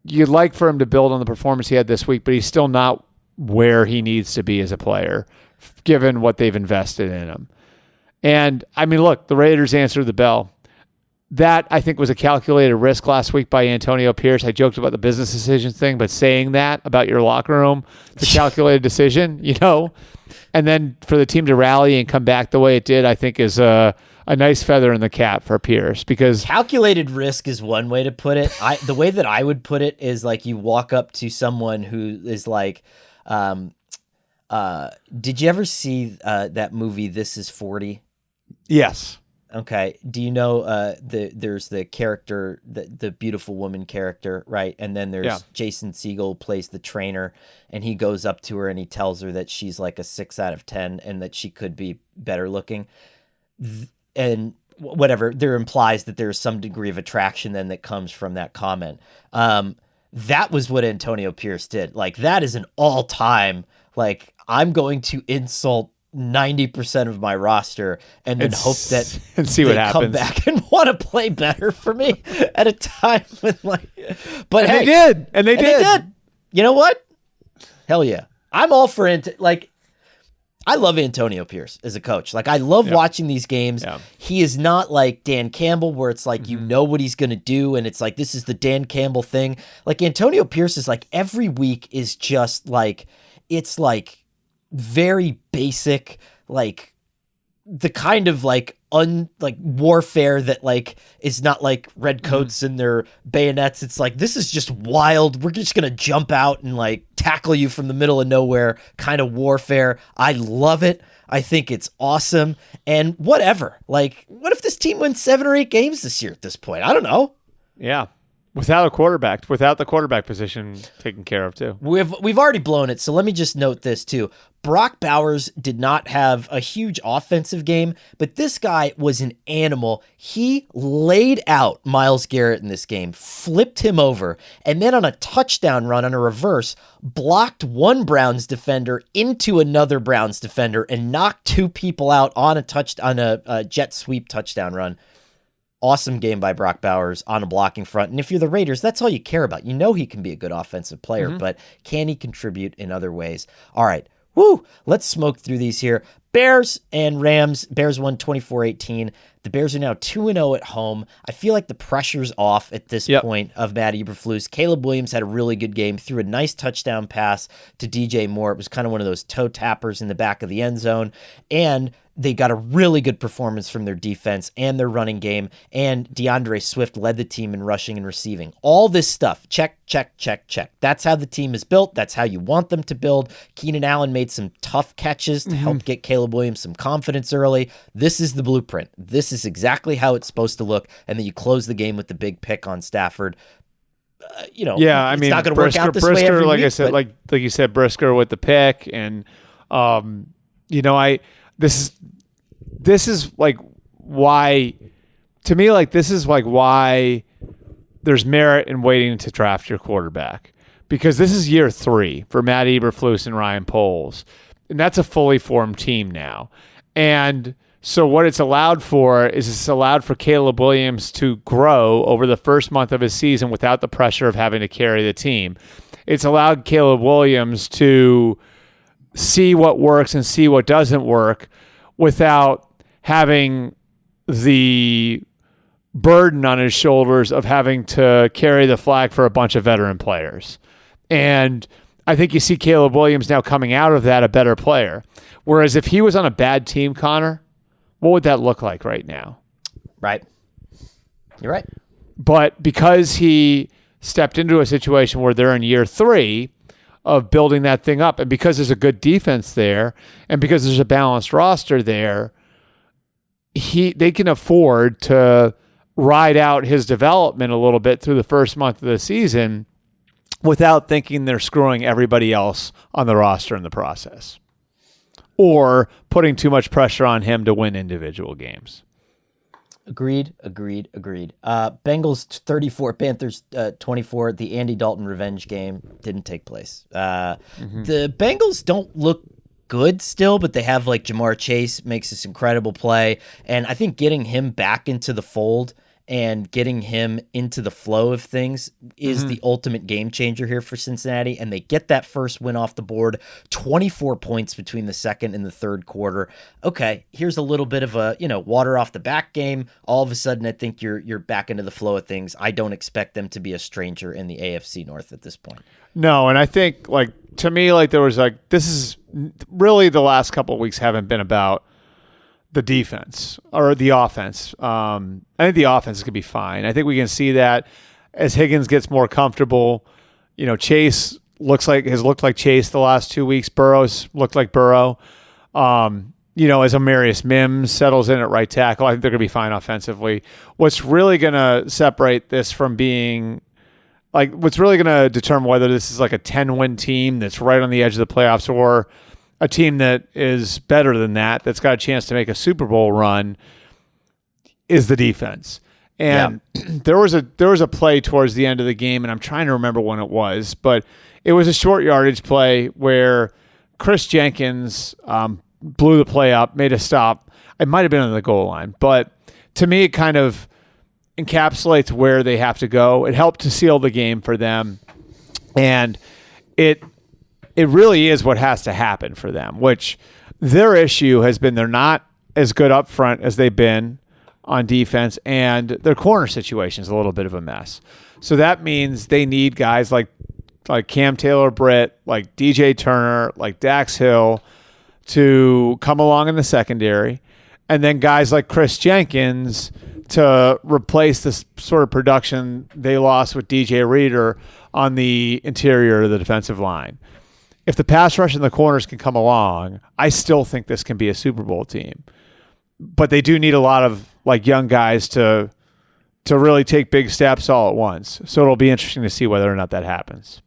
you'd like for him to build on the performance he had this week, but he's still not where he needs to be as a player, given what they've invested in him. And I mean, look, the Raiders answered the bell. That, I think, was a calculated risk last week by Antonio Pierce. I joked about the business decisions thing, but saying that about your locker room, it's a calculated decision, And then for the team to rally and come back the way it did, I think is a nice feather in the cap for Pierce, because calculated risk is one way to put it. The way that I would put it is you walk up to someone who is did you ever see that movie This Is 40? Yes. Okay. Do you know there's the character, the beautiful woman character, right? And then there's Jason Segel plays the trainer, and he goes up to her and he tells her that she's a 6 out of 10 and that she could be better looking. And whatever, there implies that there's some degree of attraction then that comes from that comment. That was what Antonio Pierce did. That is an all-time, I'm going to insult 90% of my roster and then hope that and see what happens. Come back and want to play better for me at a time when but they did. And they did. You know what? Hell yeah. I'm all for I love Antonio Pierce as a coach. I love watching these games. Yeah. He is not like Dan Campbell, where it's you know what he's going to do, and it's this is the Dan Campbell thing. Antonio Pierce is every week is just it's very basic, the kind of warfare that is not red coats and their bayonets. It's this is just wild. We're just gonna jump out and tackle you from the middle of nowhere kind of warfare. I love it. I think it's awesome. And whatever. What if this team wins 7 or 8 games this year at this point? I don't know. Yeah. Without the quarterback position taken care of too. We've already blown it, so let me just note this too. Brock Bowers did not have a huge offensive game, but this guy was an animal. He laid out Myles Garrett in this game, flipped him over, and then on a touchdown run on a reverse, blocked one Browns defender into another Browns defender and knocked two people out on a jet sweep touchdown run. Awesome game by Brock Bowers on a blocking front. And if you're the Raiders, that's all you care about. You know he can be a good offensive player, but can he contribute in other ways? All right. Woo! Let's smoke through these here. Bears and Rams. Bears won 24-18. The Bears are now 2-0 at home. I feel like the pressure's off at this point of Matt Eberflus. Caleb Williams had a really good game, threw a nice touchdown pass to DJ Moore. It was kind of one of those toe tappers in the back of the end zone. And they got a really good performance from their defense and their running game, and DeAndre Swift led the team in rushing and receiving. All this stuff, check, check, check, check. That's how the team is built. That's how you want them to build. Keenan Allen made some tough catches to help get Caleb Williams some confidence early. This is the blueprint. This is exactly how it's supposed to look, and then you close the game with the big pick on Stafford. It's not going to work out this way every like week, I said, like you said, Brisker with the pick, and this is like why, to me, like this is like why there's merit in waiting to draft your quarterback, because this is year 3 for Matt Eberflus and Ryan Poles, and that's a fully formed team now. And so what it's allowed for is it's allowed for Caleb Williams to grow over the first month of his season without the pressure of having to carry the team. It's allowed Caleb Williams to see what works and see what doesn't work without having the burden on his shoulders of having to carry the flag for a bunch of veteran players. And I think you see Caleb Williams now coming out of that a better player. Whereas if he was on a bad team, Connor, what would that look like right now? Right. You're right. But because he stepped into a situation where they're in year 3 of building that thing up, and because there's a good defense there, and because there's a balanced roster there, they can afford to ride out his development a little bit through the first month of the season without thinking they're screwing everybody else on the roster in the process or putting too much pressure on him to win individual games. Agreed. Bengals 34, Panthers 24. The Andy Dalton revenge game didn't take place. The Bengals don't look good still, but they have like Jamar Chase makes this incredible play. And I think getting him back into the fold and getting him into the flow of things is the ultimate game changer here for Cincinnati. And they get that first win off the board, 24 points between the second and the third quarter. Okay, here's a little bit of a, water off the back game. All of a sudden, I think you're back into the flow of things. I don't expect them to be a stranger in the AFC North at this point. No, and I think, to me, there was, this is really the last couple of weeks haven't been about the defense or the offense. I think the offense could be fine. I think we can see that as Higgins gets more comfortable. Chase has looked like Chase the last 2 weeks. Burrow's looked like Burrow. As Amarius Mims settles in at right tackle, I think they're going to be fine offensively. What's really going to separate this from being what's really going to determine whether this is like a 10-win team that's right on the edge of the playoffs or a team that is better than that, that's got a chance to make a Super Bowl run, is the defense. And there was a play towards the end of the game, and I'm trying to remember when it was, but it was a short yardage play where Chris Jenkins blew the play up, made a stop. It might have been on the goal line, but to me, it kind of encapsulates where they have to go. It helped to seal the game for them, and it really is what has to happen for them, which their issue has been they're not as good up front as they've been on defense, and their corner situation is a little bit of a mess. So that means they need guys like Cam Taylor-Britt, like DJ Turner, like Dax Hill to come along in the secondary, and then guys like Chris Jenkins to replace this sort of production they lost with DJ Reader on the interior of the defensive line. If the pass rush and the corners can come along, I still think this can be a Super Bowl team. But they do need a lot of young guys to to really take big steps all at once. So it'll be interesting to see whether or not that happens.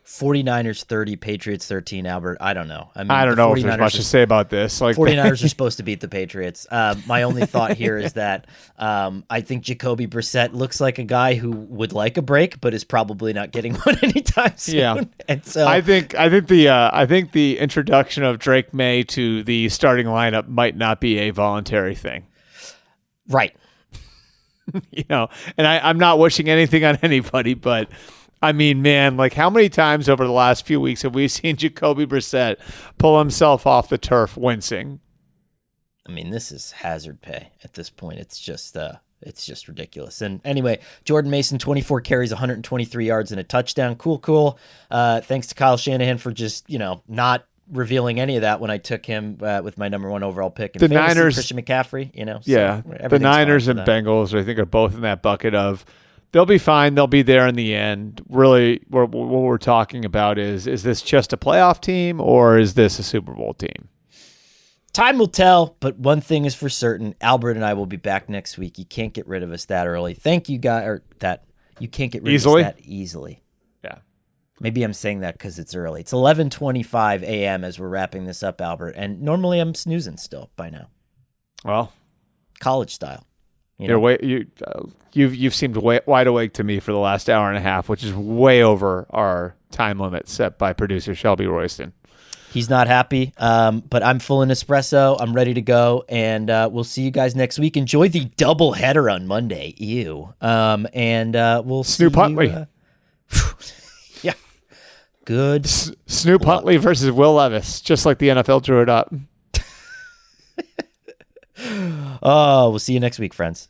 49ers 30, Patriots 13, Albert. I don't know. I mean, I don't know if there's much to say about this. Like 49ers are supposed to beat the Patriots. My only thought here is that I think Jacoby Brissett looks like a guy who would like a break, but is probably not getting one anytime soon. Yeah. And so I think the introduction of Drake May to the starting lineup might not be a voluntary thing. Right. And I'm not wishing anything on anybody, but I mean, man, like how many times over the last few weeks have we seen Jacoby Brissett pull himself off the turf wincing? I mean, this is hazard pay at this point. It's just ridiculous. And anyway, Jordan Mason, 24 carries, 123 yards and a touchdown. Cool. Thanks to Kyle Shanahan for just, not revealing any of that when I took him with my number 1 overall pick. And the Niners, Christian McCaffrey, the Niners and Bengals, I think, are both in that bucket of they'll be fine. They'll be there in the end. Really, what we're talking about is this just a playoff team or is this a Super Bowl team? Time will tell, but one thing is for certain. Albert and I will be back next week. You can't get rid of us that early. Thank you, guys. Or that you can't get rid of us that easily. Yeah. Maybe I'm saying that because it's early. It's 11:25 a.m. as we're wrapping this up, Albert. And normally I'm snoozing still by now. Well, college style. You've seemed wide awake to me for the last hour and a half, which is way over our time limit set by producer Shelby Royston. He's not happy, but I'm full in espresso. I'm ready to go, and we'll see you guys next week. Enjoy the double header on Monday. Ew. And we'll Snoop see Huntley. Yeah. Good. Snoop Huntley versus Will Levis, just like the NFL drew it up. Oh, we'll see you next week, friends.